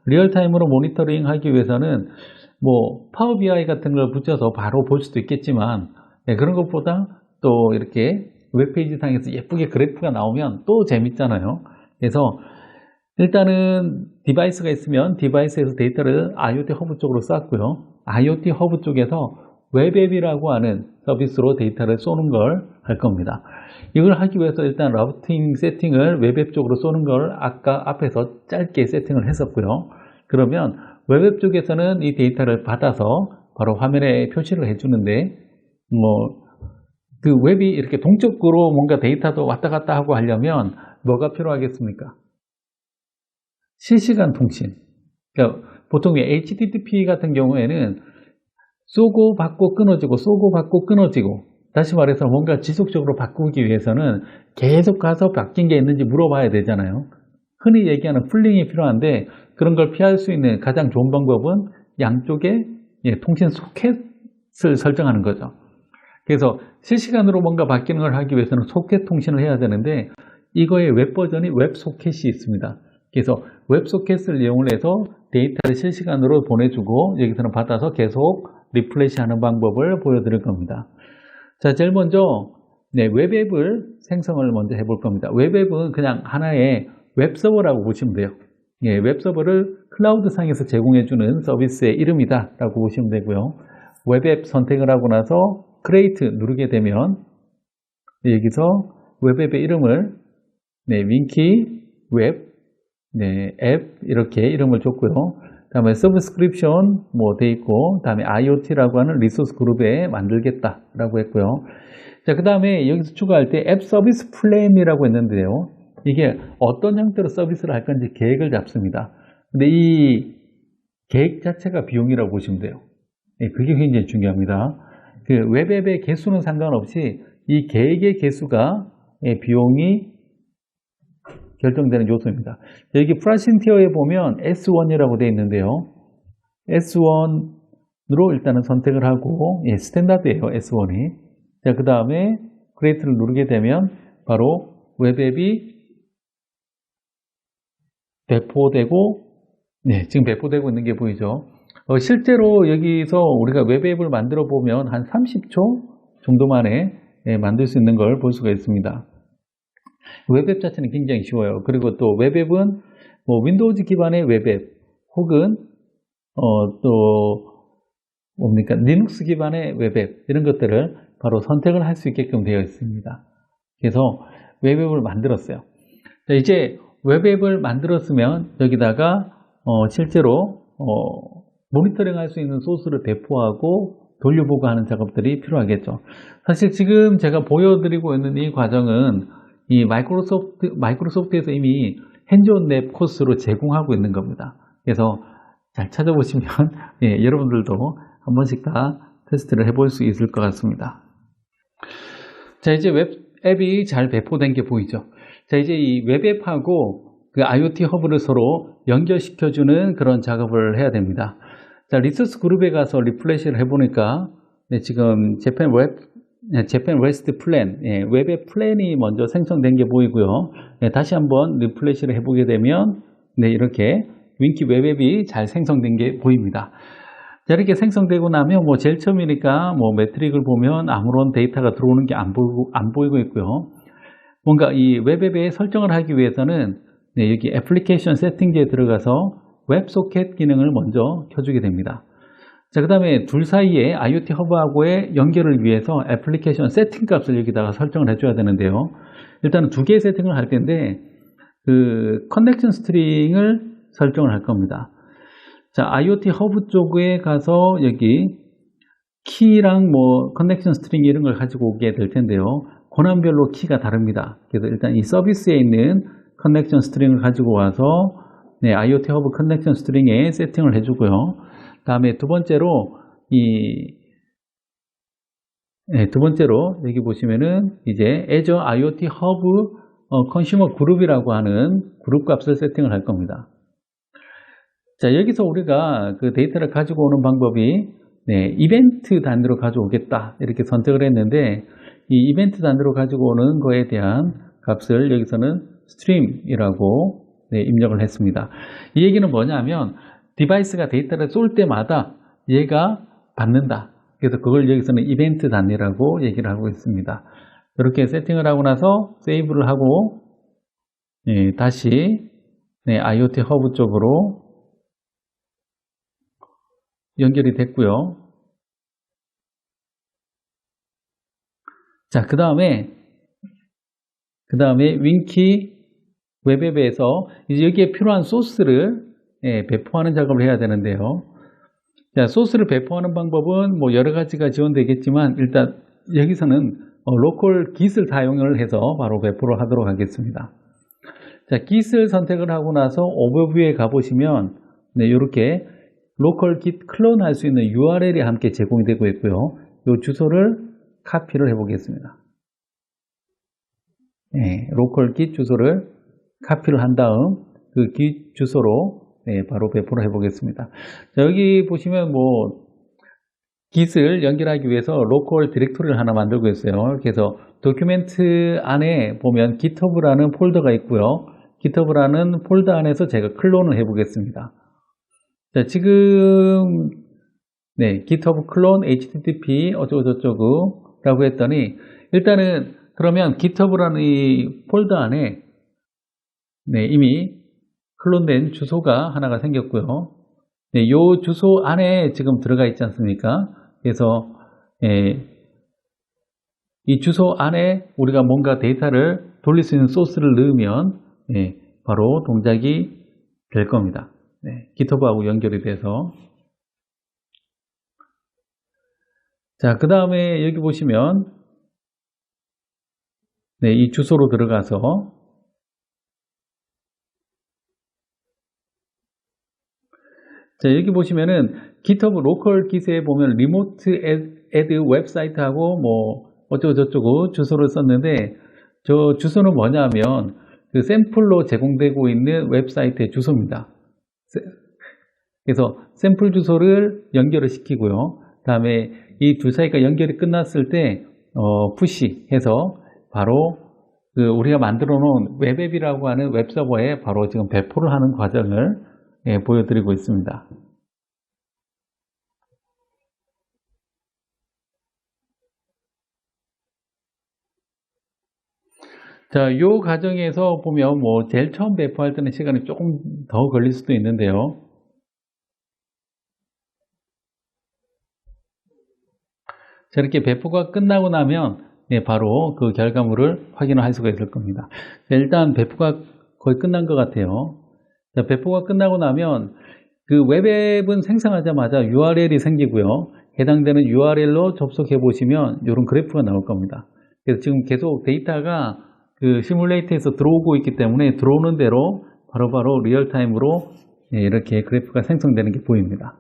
리얼타임으로 모니터링 하기 위해서는 뭐 파워 BI 같은 걸 붙여서 바로 볼 수도 있겠지만 그런 것보다 또 이렇게 웹페이지 상에서 예쁘게 그래프가 나오면 또 재밌잖아요. 그래서 일단은 디바이스가 있으면 디바이스에서 데이터를 IoT 허브 쪽으로 쐈고요. IoT 허브 쪽에서 웹앱이라고 하는 서비스로 데이터를 쏘는 걸 할 겁니다. 이걸 하기 위해서 일단 라우팅 세팅을 웹앱 쪽으로 쏘는 걸 아까 앞에서 짧게 세팅을 했었고요. 그러면 웹앱 쪽에서는 이 데이터를 받아서 바로 화면에 표시를 해주는데 그 웹이 이렇게 동적으로 뭔가 데이터도 왔다 갔다 하고 하려면 뭐가 필요하겠습니까? 실시간 통신. 그러니까 보통 HTTP 같은 경우에는 쏘고 받고 끊어지고 쏘고 받고 끊어지고, 다시 말해서 뭔가 지속적으로 바꾸기 위해서는 계속 가서 바뀐 게 있는지 물어봐야 되잖아요. 흔히 얘기하는 풀링이 필요한데, 그런 걸 피할 수 있는 가장 좋은 방법은 양쪽에 통신 소켓을 설정하는 거죠. 그래서 실시간으로 뭔가 바뀌는 걸 하기 위해서는 소켓 통신을 해야 되는데, 이거의 웹 버전이 웹 소켓이 있습니다. 그래서 웹 소켓을 이용을 해서 데이터를 실시간으로 보내주고 여기서는 받아서 계속 리플레시 하는 방법을 보여드릴 겁니다. 자, 제일 먼저 웹앱을 생성을 먼저 해볼 겁니다. 웹앱은 그냥 하나의 웹서버라고 보시면 돼요. 웹서버를 클라우드 상에서 제공해주는 서비스의 이름이다 라고 보시면 되고요. 웹앱 선택을 하고 나서 크리에이트 누르게 되면 여기서 웹앱의 이름을 윙키 웹 앱 이렇게 이름을 줬고요. 다음에 서브스크립션 돼 있고, 다음에 IoT라고 하는 리소스 그룹에 만들겠다 라고 했고요. 자, 그 다음에 여기서 추가할 때 앱 서비스 플랜이라고 했는데요. 이게 어떤 형태로 서비스를 할 건지 계획을 잡습니다. 근데 이 계획 자체가 비용이라고 보시면 돼요. 그게 굉장히 중요합니다. 그 웹앱의 개수는 상관없이 이 계획의 개수가 비용이 결정되는 요소입니다. 여기 프라이싱 티어에 보면 S1이라고 되어 있는데요. S1으로 일단은 선택을 하고, 스탠다드예요, S1이. 자, 그 다음에 크리에이트를 누르게 되면 바로 웹앱이 배포되고, 지금 배포되고 있는 게 보이죠. 실제로 여기서 우리가 웹앱을 만들어 보면 한 30초 정도 만에 만들 수 있는 걸 볼 수가 있습니다. 웹앱 자체는 굉장히 쉬워요. 그리고 또 웹앱은 윈도우즈 기반의 웹앱 혹은 또 뭡니까 리눅스 기반의 웹앱, 이런 것들을 바로 선택을 할 수 있게끔 되어 있습니다. 그래서 웹앱을 만들었어요. 자, 이제 웹앱을 만들었으면 여기다가 실제로 모니터링 할 수 있는 소스를 배포하고 돌려보고 하는 작업들이 필요하겠죠. 사실 지금 제가 보여드리고 있는 이 과정은 이 마이크로소프트에서 이미 핸즈온 랩 코스로 제공하고 있는 겁니다. 그래서 잘 찾아보시면 여러분들도 한 번씩 다 테스트를 해볼 수 있을 것 같습니다. 자, 이제 웹앱이 잘 배포된 게 보이죠. 자, 이제 이 웹앱하고 그 IoT 허브를 서로 연결시켜주는 그런 작업을 해야 됩니다. 자, 리소스 그룹에 가서 리플레시를 해보니까 지금 재팬 웨스트 플랜, 웹앱 플랜이 먼저 생성된 게 보이고요. 다시 한번 리플레시를 해보게 되면 이렇게 윙키 웹앱이 잘 생성된 게 보입니다. 자, 이렇게 생성되고 나면 제일 처음이니까 매트릭을 보면 아무런 데이터가 들어오는 게 안 보이고 있고요. 뭔가 이 웹앱에 설정을 하기 위해서는 여기 애플리케이션 세팅지에 들어가서 웹소켓 기능을 먼저 켜주게 됩니다. 자, 그 다음에 둘 사이에 IoT 허브하고의 연결을 위해서 애플리케이션 세팅 값을 여기다가 설정을 해줘야 되는데요. 일단은 두 개의 세팅을 할 텐데, 그 커넥션 스트링을 설정을 할 겁니다. 자, IoT 허브 쪽에 가서 여기 키랑 커넥션 스트링 이런 걸 가지고 오게 될 텐데요. 권한별로 키가 다릅니다. 그래서 일단 이 서비스에 있는 커넥션 스트링을 가지고 와서 IoT 허브 커넥션 스트링에 세팅을 해주고요. 다음에 두 번째로 여기 보시면은 이제 Azure IoT Hub 컨슈머 그룹이라고 하는 그룹 값을 세팅을 할 겁니다. 자, 여기서 우리가 그 데이터를 가지고 오는 방법이 이벤트 단위로 가져오겠다 이렇게 선택을 했는데, 이 이벤트 단위로 가지고 오는 거에 대한 값을 여기서는 스트림이라고 입력을 했습니다. 이 얘기는 뭐냐면 디바이스가 데이터를 쏠 때마다 얘가 받는다. 그래서 그걸 여기서는 이벤트 단위라고 얘기를 하고 있습니다. 이렇게 세팅을 하고 나서 세이브를 하고 다시 IoT 허브 쪽으로 연결이 됐고요. 자, 그 다음에 윙키 웹앱에서 이제 여기에 필요한 소스를 배포하는 작업을 해야 되는데요. 자, 소스를 배포하는 방법은 여러 가지가 지원되겠지만, 일단 여기서는 로컬 깃을 사용을 해서 바로 배포를 하도록 하겠습니다. 자, 깃을 선택을 하고 나서 오버뷰에 가보시면 이렇게 로컬 git 클론 할 수 있는 URL이 함께 제공이 되고 있고요. 이 주소를 카피를 해보겠습니다. 네, 로컬 git 주소를 카피를 한 다음 그 git 주소로 바로 배포를 해보겠습니다. 자, 여기 보시면 git을 연결하기 위해서 로컬 디렉토리를 하나 만들고 있어요. 그래서 도큐멘트 안에 보면 github라는 폴더가 있고요. github라는 폴더 안에서 제가 클론을 해보겠습니다. 자, 지금 github 클론 http 어쩌고저쩌고 라고 했더니 일단은 그러면 github라는 이 폴더 안에 이미 클론된 주소가 하나가 생겼고요. 이 주소 안에 지금 들어가 있지 않습니까? 그래서 이 주소 안에 우리가 뭔가 데이터를 돌릴 수 있는 소스를 넣으면 바로 동작이 될 겁니다. github하고 연결이 돼서. 자, 그 다음에 여기 보시면 이 주소로 들어가서 자, 여기 보시면은 GitHub 로컬 git에 보면 리모트 애드 웹사이트하고 어쩌고저쩌고 주소를 썼는데 저 주소는 뭐냐면 그 샘플로 제공되고 있는 웹사이트의 주소입니다. 그래서 샘플 주소를 연결을 시키고요. 다음에 이 두 사이가 연결이 끝났을 때 푸시 해서 바로 그 우리가 만들어 놓은 웹앱이라고 하는 웹서버에 바로 지금 배포를 하는 과정을 보여드리고 있습니다. 자, 이 과정에서 보면 제일 처음 배포할 때는 시간이 조금 더 걸릴 수도 있는데요. 자, 이렇게 배포가 끝나고 나면 바로 그 결과물을 확인할 수가 있을 겁니다. 자, 일단 배포가 거의 끝난 것 같아요. 자, 배포가 끝나고 나면 그 웹앱은 생성하자마자 URL이 생기고요. 해당되는 URL로 접속해 보시면 이런 그래프가 나올 겁니다. 그래서 지금 계속 데이터가 그 시뮬레이터에서 들어오고 있기 때문에 들어오는 대로 바로바로 리얼타임으로 이렇게 그래프가 생성되는 게 보입니다.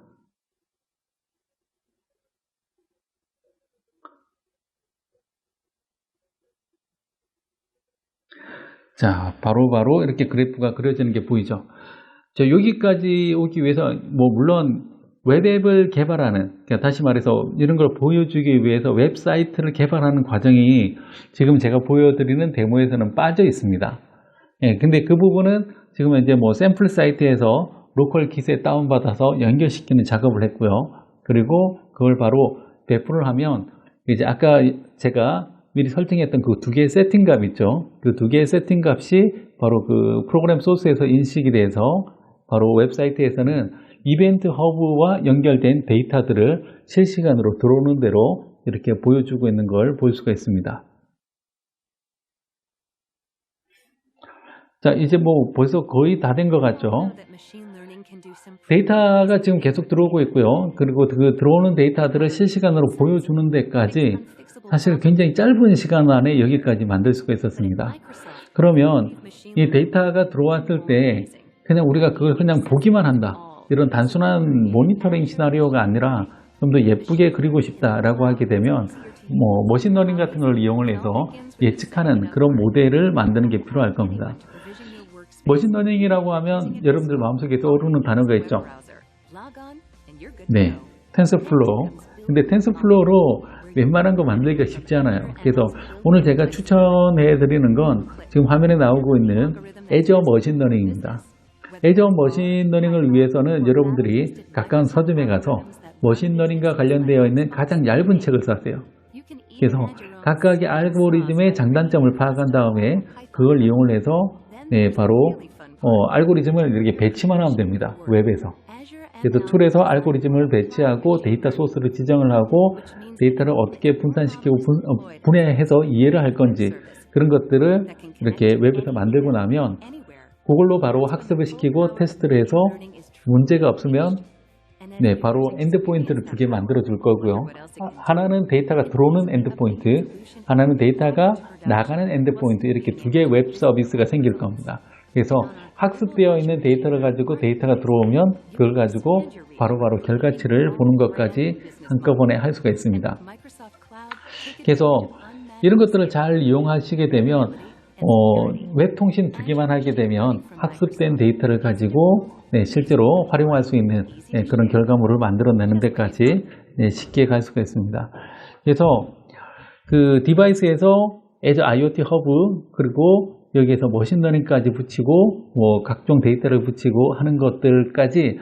자, 바로바로 이렇게 그래프가 그려지는 게 보이죠. 자, 여기까지 오기 위해서 물론 웹앱을 개발하는, 그러니까 다시 말해서 이런 걸 보여주기 위해서 웹사이트를 개발하는 과정이 지금 제가 보여드리는 데모에서는 빠져 있습니다. 근데 그 부분은 지금 이제 샘플 사이트에서 로컬 kit에 다운받아서 연결시키는 작업을 했고요. 그리고 그걸 바로 배포를 하면 이제 아까 제가 미리 설정했던 그 두 개의 세팅값 있죠. 그 두 개의 세팅값이 바로 그 프로그램 소스에서 인식이 돼서 바로 웹사이트에서는 이벤트 허브와 연결된 데이터들을 실시간으로 들어오는 대로 이렇게 보여주고 있는 걸 볼 수가 있습니다. 자, 이제 벌써 거의 다 된 것 같죠? 데이터가 지금 계속 들어오고 있고요. 그리고 그 들어오는 데이터들을 실시간으로 보여주는 데까지 사실 굉장히 짧은 시간 안에 여기까지 만들 수가 있었습니다. 그러면 이 데이터가 들어왔을 때 그냥 우리가 그걸 그냥 보기만 한다. 이런 단순한 모니터링 시나리오가 아니라 좀 더 예쁘게 그리고 싶다라고 하게 되면 머신러닝 같은 걸 이용을 해서 예측하는 그런 모델을 만드는 게 필요할 겁니다. 머신러닝이라고 하면 여러분들 마음속에 떠오르는 단어가 있죠. 네, 텐서플로우. 근데 텐서플로우로 웬만한 거 만들기가 쉽지 않아요. 그래서 오늘 제가 추천해 드리는 건 지금 화면에 나오고 있는 애저 머신러닝입니다. 애저 머신러닝을 위해서는 여러분들이 가까운 서점에 가서 머신러닝과 관련되어 있는 가장 얇은 책을 사세요. 그래서 각각의 알고리즘의 장단점을 파악한 다음에 그걸 이용을 해서 바로 알고리즘을 이렇게 배치만 하면 됩니다. 웹에서. 그래서 툴에서 알고리즘을 배치하고 데이터 소스를 지정을 하고 데이터를 어떻게 분산시키고 분해해서 이해를 할 건지 그런 것들을 이렇게 웹에서 만들고 나면 그걸로 바로 학습을 시키고 테스트를 해서 문제가 없으면 바로 엔드포인트를 두 개 만들어 줄 거고요. 하나는 데이터가 들어오는 엔드포인트, 하나는 데이터가 나가는 엔드포인트, 이렇게 두 개의 웹 서비스가 생길 겁니다. 그래서 학습되어 있는 데이터를 가지고 데이터가 들어오면 그걸 가지고 바로바로 결과치를 보는 것까지 한꺼번에 할 수가 있습니다. 그래서 이런 것들을 잘 이용하시게 되면 웹통신 두 개만 하게 되면 학습된 데이터를 가지고 실제로 활용할 수 있는 그런 결과물을 만들어내는 데까지 쉽게 갈 수가 있습니다. 그래서 그 디바이스에서 Azure IoT 허브 그리고 여기에서 머신러닝까지 붙이고 각종 데이터를 붙이고 하는 것들까지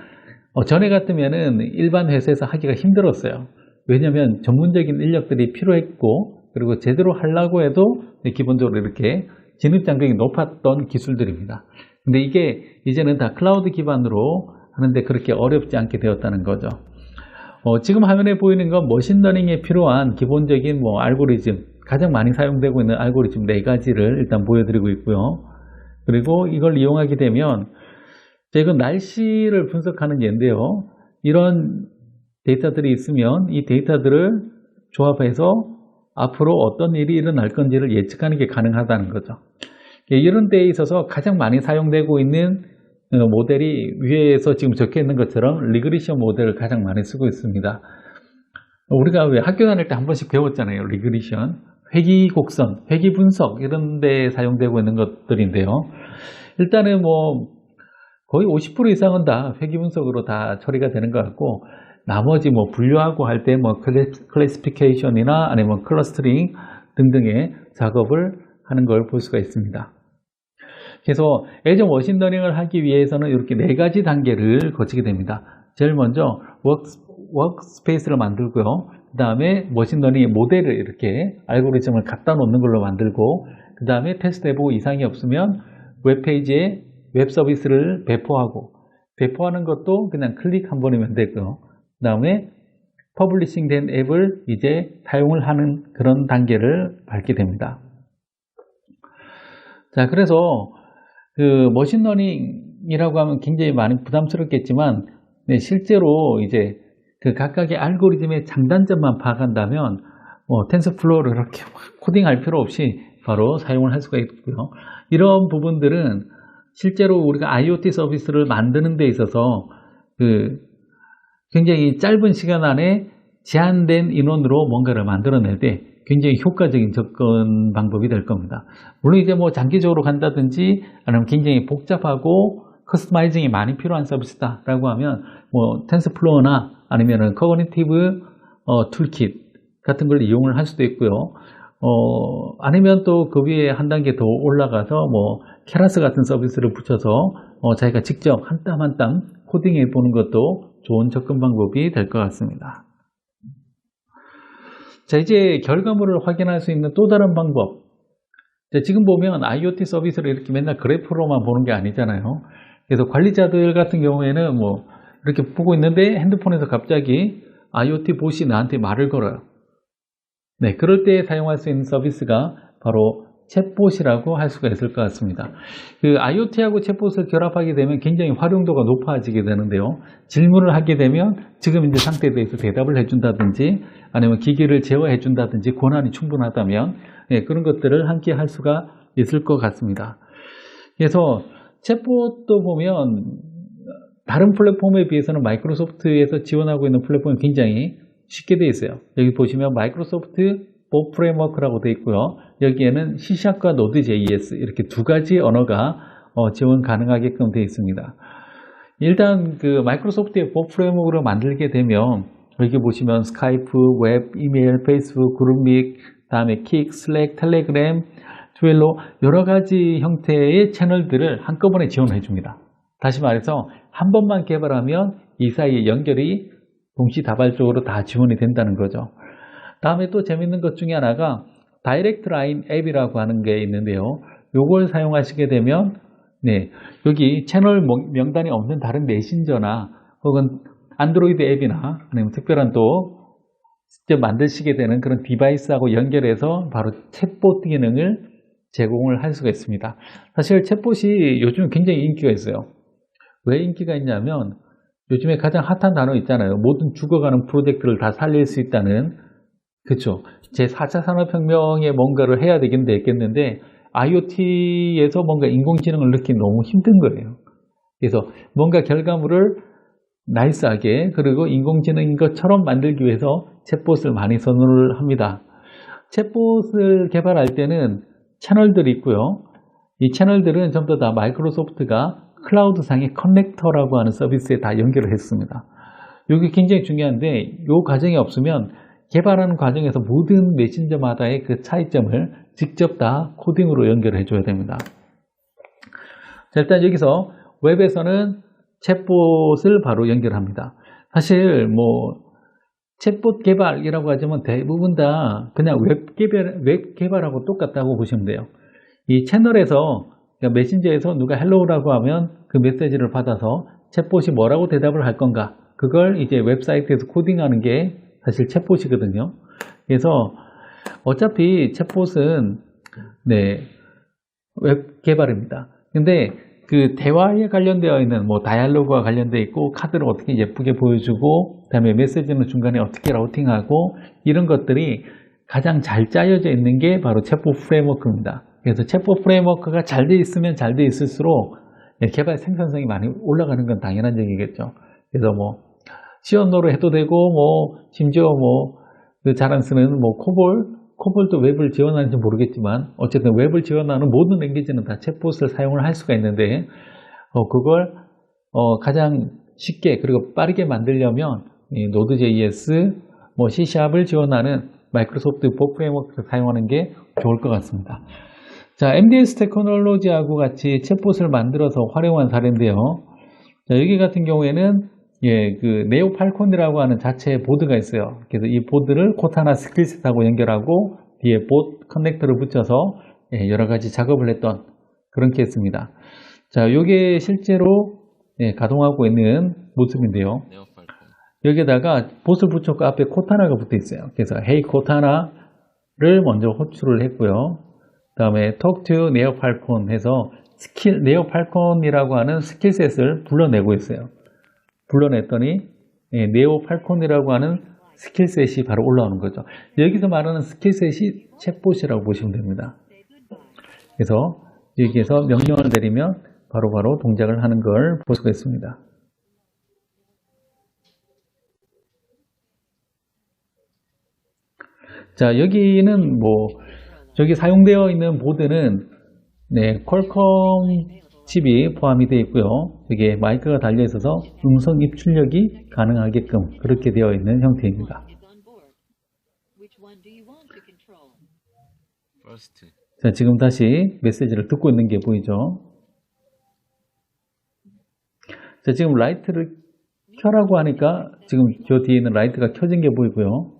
전에 같으면은 일반 회사에서 하기가 힘들었어요. 왜냐하면 전문적인 인력들이 필요했고 그리고 제대로 하려고 해도 기본적으로 이렇게 진입장벽이 높았던 기술들입니다. 근데 이게 이제는 다 클라우드 기반으로 하는데 그렇게 어렵지 않게 되었다는 거죠. 지금 화면에 보이는 건 머신러닝에 필요한 기본적인 알고리즘, 가장 많이 사용되고 있는 알고리즘 4가지를 일단 보여드리고 있고요. 그리고 이걸 이용하게 되면 이건 날씨를 분석하는 예인데요. 이런 데이터들이 있으면 이 데이터들을 조합해서 앞으로 어떤 일이 일어날 건지를 예측하는 게 가능하다는 거죠. 이런 데에 있어서 가장 많이 사용되고 있는 모델이 위에서 지금 적혀 있는 것처럼 리그레션 모델을 가장 많이 쓰고 있습니다. 우리가 왜 학교 다닐 때 한 번씩 배웠잖아요. 리그레션, 회귀 곡선, 회귀 분석 이런 데 사용되고 있는 것들인데요. 일단은 거의 50% 이상은 다 회귀 분석으로 다 처리가 되는 것 같고 나머지 분류하고 할 때 클래시피케이션이나 아니면 클러스터링 등등의 작업을 하는 걸 볼 수가 있습니다. 그래서 애정 머신러닝을 하기 위해서는 이렇게 4가지 단계를 거치게 됩니다. 제일 먼저 워크스페이스를 만들고요. 그 다음에 머신러닝의 모델을 이렇게 알고리즘을 갖다 놓는 걸로 만들고 그 다음에 테스트해보고 이상이 없으면 웹페이지에 웹 서비스를 배포하고 배포하는 것도 그냥 클릭 한 번이면 되고요. 그 다음에 퍼블리싱 된 앱을 이제 사용을 하는 그런 단계를 밟게 됩니다. 자, 그래서 그 머신러닝이라고 하면 굉장히 많이 부담스럽겠지만 실제로 이제 그 각각의 알고리즘의 장단점만 파악한다면 텐서플로우를 그렇게 코딩할 필요 없이 바로 사용을 할 수가 있고요. 이런 부분들은 실제로 우리가 IoT 서비스를 만드는 데 있어서 굉장히 짧은 시간 안에 제한된 인원으로 뭔가를 만들어낼 때 굉장히 효과적인 접근 방법이 될 겁니다. 물론 이제 장기적으로 간다든지 아니면 굉장히 복잡하고 커스터마이징이 많이 필요한 서비스다라고 하면 텐서플로우나 아니면은 커그니티브 툴킷 같은 걸 이용을 할 수도 있고요. 아니면 또 그 위에 한 단계 더 올라가서 케라스 같은 서비스를 붙여서 자기가 직접 한 땀 한 땀 코딩해 보는 것도 좋은 접근 방법이 될 것 같습니다. 자, 이제 결과물을 확인할 수 있는 또 다른 방법. 자, 지금 보면 IoT 서비스를 이렇게 맨날 그래프로만 보는 게 아니잖아요. 그래서 관리자들 같은 경우에는 이렇게 보고 있는데 핸드폰에서 갑자기 IoT 봇이 나한테 말을 걸어요. 네, 그럴 때 사용할 수 있는 서비스가 바로 챗봇이라고 할 수가 있을 것 같습니다. 그 IoT하고 챗봇을 결합하게 되면 굉장히 활용도가 높아지게 되는데요. 질문을 하게 되면 지금 이제 상태에 대해서 대답을 해준다든지 아니면 기기를 제어해 준다든지 권한이 충분하다면 그런 것들을 함께 할 수가 있을 것 같습니다. 그래서 챗봇도 보면 다른 플랫폼에 비해서는 마이크로소프트에서 지원하고 있는 플랫폼이 굉장히 쉽게 되어 있어요. 여기 보시면 마이크로소프트 봇 프레임워크라고 되어 있고요. 여기에는 C샵과 Node.js 이렇게 2가지 언어가 지원 가능하게끔 되어 있습니다. 일단 그 마이크로소프트의 봇 프레임워크를 만들게 되면 여기 보시면 스카이프, 웹, 이메일, 페이스북, 그룹믹, 다음에 킥, 슬랙, 텔레그램, 트웰로 여러 가지 형태의 채널들을 한꺼번에 지원해 줍니다. 다시 말해서 한 번만 개발하면 이 사이의 연결이 동시다발적으로 다 지원이 된다는 거죠. 다음에 또 재밌는 것 중에 하나가 다이렉트 라인 앱이라고 하는 게 있는데요. 요걸 사용하시게 되면 여기 채널 명단이 없는 다른 메신저나 혹은 안드로이드 앱이나 아니면 특별한 또 직접 만드시게 되는 그런 디바이스하고 연결해서 바로 챗봇 기능을 제공을 할 수가 있습니다. 사실 챗봇이 요즘 굉장히 인기가 있어요. 왜 인기가 있냐면 요즘에 가장 핫한 단어 있잖아요. 모든 죽어가는 프로젝트를 다 살릴 수 있다는, 그렇죠. 제4차 산업혁명에 뭔가를 해야 되겠는데 IoT에서 뭔가 인공지능을 넣기 너무 힘든 거예요. 그래서 뭔가 결과물을 나이스하게 그리고 인공지능인 것처럼 만들기 위해서 챗봇을 많이 선호를 합니다. 챗봇을 개발할 때는 채널들이 있고요. 이 채널들은 전부 다 마이크로소프트가 클라우드상의 커넥터라고 하는 서비스에 다 연결을 했습니다. 이게 굉장히 중요한데 이 과정이 없으면 개발하는 과정에서 모든 메신저마다의 그 차이점을 직접 다 코딩으로 연결해 줘야 됩니다. 자, 일단 여기서 웹에서는 챗봇을 바로 연결합니다. 사실 뭐 챗봇 개발이라고 하지만 대부분 다 그냥 웹 개발하고 똑같다고 보시면 돼요. 이 채널에서 그러니까 메신저에서 누가 헬로우라고 하면 그 메시지를 받아서 챗봇이 뭐라고 대답을 할 건가, 그걸 이제 웹사이트에서 코딩하는 게 사실 챗봇이거든요. 그래서 어차피 챗봇은 웹 개발입니다. 근데 그 대화에 관련되어 있는 뭐 다이얼로그와 관련되어 있고 카드를 어떻게 예쁘게 보여주고 그다음에 메시지는 중간에 어떻게 라우팅하고 이런 것들이 가장 잘 짜여져 있는 게 바로 챗봇 프레임워크입니다. 그래서 챗봇 프레임워크가 잘 돼 있으면 잘 돼 있을수록 개발 생산성이 많이 올라가는 건 당연한 얘기겠죠. 그래서 뭐 C 언어로 해도 되고 뭐 심지어 뭐 잘 안 쓰는 뭐 코볼도 웹을 지원하는지 모르겠지만 어쨌든 웹을 지원하는 모든 랭귀지는 다 챗봇을 사용을 할 수가 있는데 그걸 가장 쉽게 그리고 빠르게 만들려면 이 Node.js, 뭐 C#을 지원하는 마이크로소프트 봇 프레임워크를 사용하는 게 좋을 것 같습니다. 자, MDS 테크놀로지하고 같이 챗봇을 만들어서 활용한 사례인데요. 자, 여기 같은 경우에는 그 네오 팔콘이라고 하는 자체 보드가 있어요. 그래서 이 보드를 코타나 스킬셋하고 연결하고 뒤에 봇 커넥터를 붙여서 여러 가지 작업을 했던 그런 케이스입니다. 자, 이게 실제로 가동하고 있는 모습인데요. 여기에다가 봇을 붙였고 앞에 코타나가 붙어 있어요. 그래서 헤이 코타나를 먼저 호출을 했고요. 그 다음에 talk to 네오 팔콘 해서 네오 팔콘이라고 하는 스킬셋을 불러내고 있어요. 불러냈더니 네오 팔콘이라고 하는 스킬셋이 바로 올라오는 거죠. 여기서 말하는 스킬셋이 챗봇이라고 보시면 됩니다. 그래서 여기에서 명령을 내리면 바로바로 동작을 하는 걸 볼 수가 있습니다. 자, 여기는 뭐 저기 사용되어 있는 보드는 퀄컴 칩이 포함이 되어 있고요. 여기에 마이크가 달려 있어서 음성 입출력이 가능하게끔 그렇게 되어 있는 형태입니다. 자, 지금 다시 메시지를 듣고 있는 게 보이죠? 자, 지금 라이트를 켜라고 하니까 지금 저 뒤에 있는 라이트가 켜진 게 보이고요.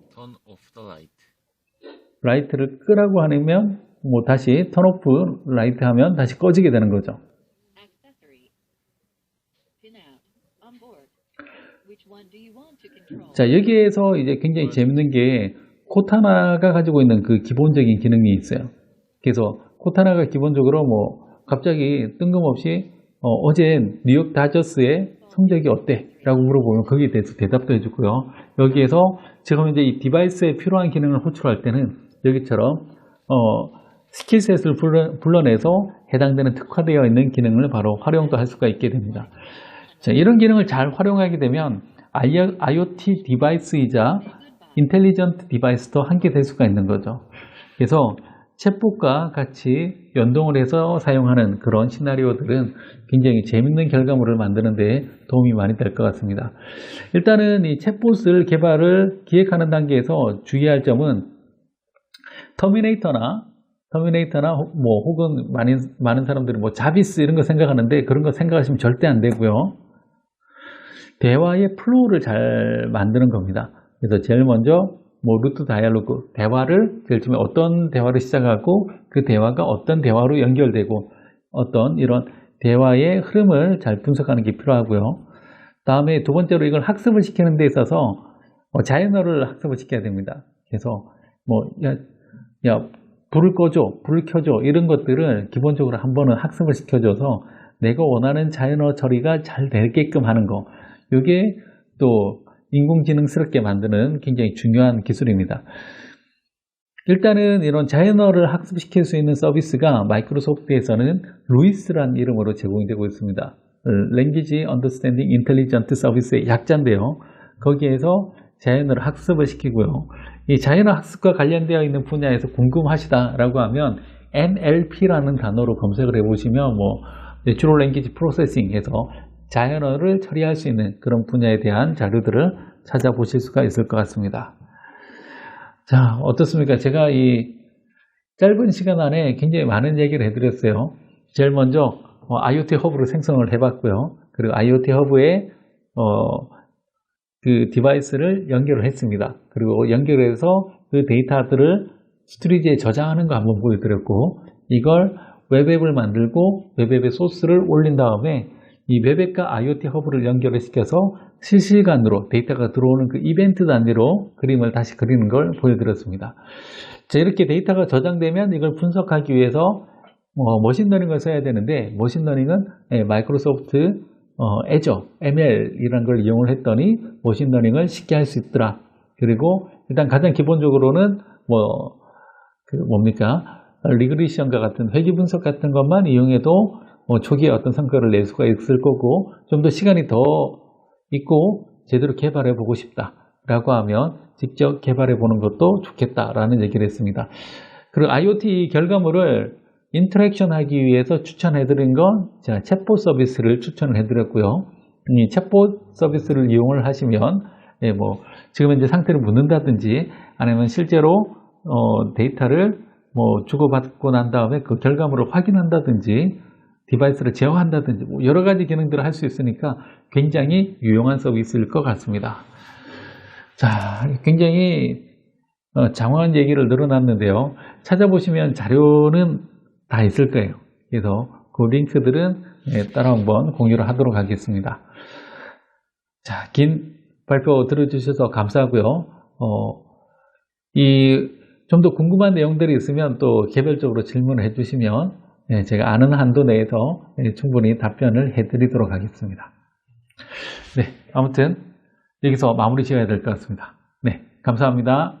라이트를 끄라고 하면 뭐 다시 턴 오프 라이트 하면 다시 꺼지게 되는 거죠. 자, 여기에서 이제 굉장히 재밌는 게 코타나가 가지고 있는 그 기본적인 기능이 있어요. 그래서 코타나가 기본적으로 뭐 갑자기 뜬금없이 어제 뉴욕 다저스의 성적이 어때? 라고 물어보면 거기에 대해서 대답도 해주고요. 여기에서 지금 이제 이 디바이스에 필요한 기능을 호출할 때는 여기처럼 스킬셋을 불러내서 해당되는 특화되어 있는 기능을 바로 활용도 할 수가 있게 됩니다. 자, 이런 기능을 잘 활용하게 되면 IoT 디바이스이자 인텔리전트 디바이스도 함께 될 수가 있는 거죠. 그래서 챗봇과 같이 연동을 해서 사용하는 그런 시나리오들은 굉장히 재밌는 결과물을 만드는 데 도움이 많이 될 것 같습니다. 일단은 이 챗봇을 기획하는 단계에서 주의할 점은 터미네이터나 뭐 혹은 많은 사람들이 뭐 자비스 이런 거 생각하는데 그런 거 생각하시면 절대 안 되고요. 대화의 플로우를 잘 만드는 겁니다. 그래서 제일 먼저 뭐 루트 다이얼로그, 대화를 제일 처음에 어떤 대화를 시작하고 그 대화가 어떤 대화로 연결되고 어떤 이런 대화의 흐름을 잘 분석하는 게 필요하고요. 다음에 두 번째로 이걸 학습을 시키는 데 있어서 자연어를 학습을 시켜야 됩니다. 그래서 뭐 야 불을 꺼줘, 불을 켜줘 이런 것들을 기본적으로 한 번은 학습을 시켜줘서 내가 원하는 자연어 처리가 잘 되게끔 하는 거, 이게 또 인공지능스럽게 만드는 굉장히 중요한 기술입니다. 일단은 이런 자연어를 학습시킬 수 있는 서비스가 마이크로소프트에서는 루이스라는 이름으로 제공이 되고 있습니다. Language Understanding Intelligent Service의 약자인데요. 거기에서 자연어를 학습을 시키고요. 이 자연어 학습과 관련되어 있는 분야에서 궁금하시다라고 하면 NLP라는 단어로 검색을 해보시면 Natural Language Processing에서 자연어를 처리할 수 있는 그런 분야에 대한 자료들을 찾아보실 수가 있을 것 같습니다. 자, 어떻습니까? 제가 이 짧은 시간 안에 굉장히 많은 얘기를 해드렸어요. 제일 먼저 IoT 허브를 생성을 해봤고요. 그리고 IoT 허브에 그 디바이스를 연결을 했습니다. 그리고 연결해서 그 데이터들을 스토리지에 저장하는 거 한번 보여드렸고, 이걸 웹앱을 만들고 웹앱에 소스를 올린 다음에 이 웹앱과 IoT 허브를 연결을 시켜서 실시간으로 데이터가 들어오는 그 이벤트 단위로 그림을 다시 그리는 걸 보여드렸습니다. 자, 이렇게 데이터가 저장되면 이걸 분석하기 위해서 머신러닝을 써야 되는데, 머신러닝은 마이크로소프트 애저, ML이라는 걸 이용을 했더니 머신러닝을 쉽게 할 수 있더라. 그리고 일단 가장 기본적으로는 리그레션과 같은 회귀 분석 같은 것만 이용해도 초기에 어떤 성과를 낼 수가 있을 거고, 좀 더 시간이 더 있고 제대로 개발해 보고 싶다라고 하면 직접 개발해 보는 것도 좋겠다라는 얘기를 했습니다. 그리고 IoT 결과물을 인터랙션 하기 위해서 추천해 드린 건 제가 챗봇 서비스를 추천을 해 드렸고요. 이 챗봇 서비스를 이용을 하시면 지금 현재 상태를 묻는다든지, 아니면 실제로 데이터를 주고받고 난 다음에 그 결과물을 확인한다든지, 디바이스를 제어한다든지 여러 가지 기능들을 할 수 있으니까 굉장히 유용한 서비스일 것 같습니다. 자, 굉장히 장황한 얘기를 늘어놨는데요. 찾아보시면 자료는 다 있을 거예요. 그래서 그 링크들은 따라 한번 공유를 하도록 하겠습니다. 자, 긴 발표 들어주셔서 감사하고요. 좀 더 궁금한 내용들이 있으면 또 개별적으로 질문을 해주시면 제가 아는 한도 내에서 충분히 답변을 해드리도록 하겠습니다. 네, 아무튼 여기서 마무리 지어야 될 것 같습니다. 네, 감사합니다.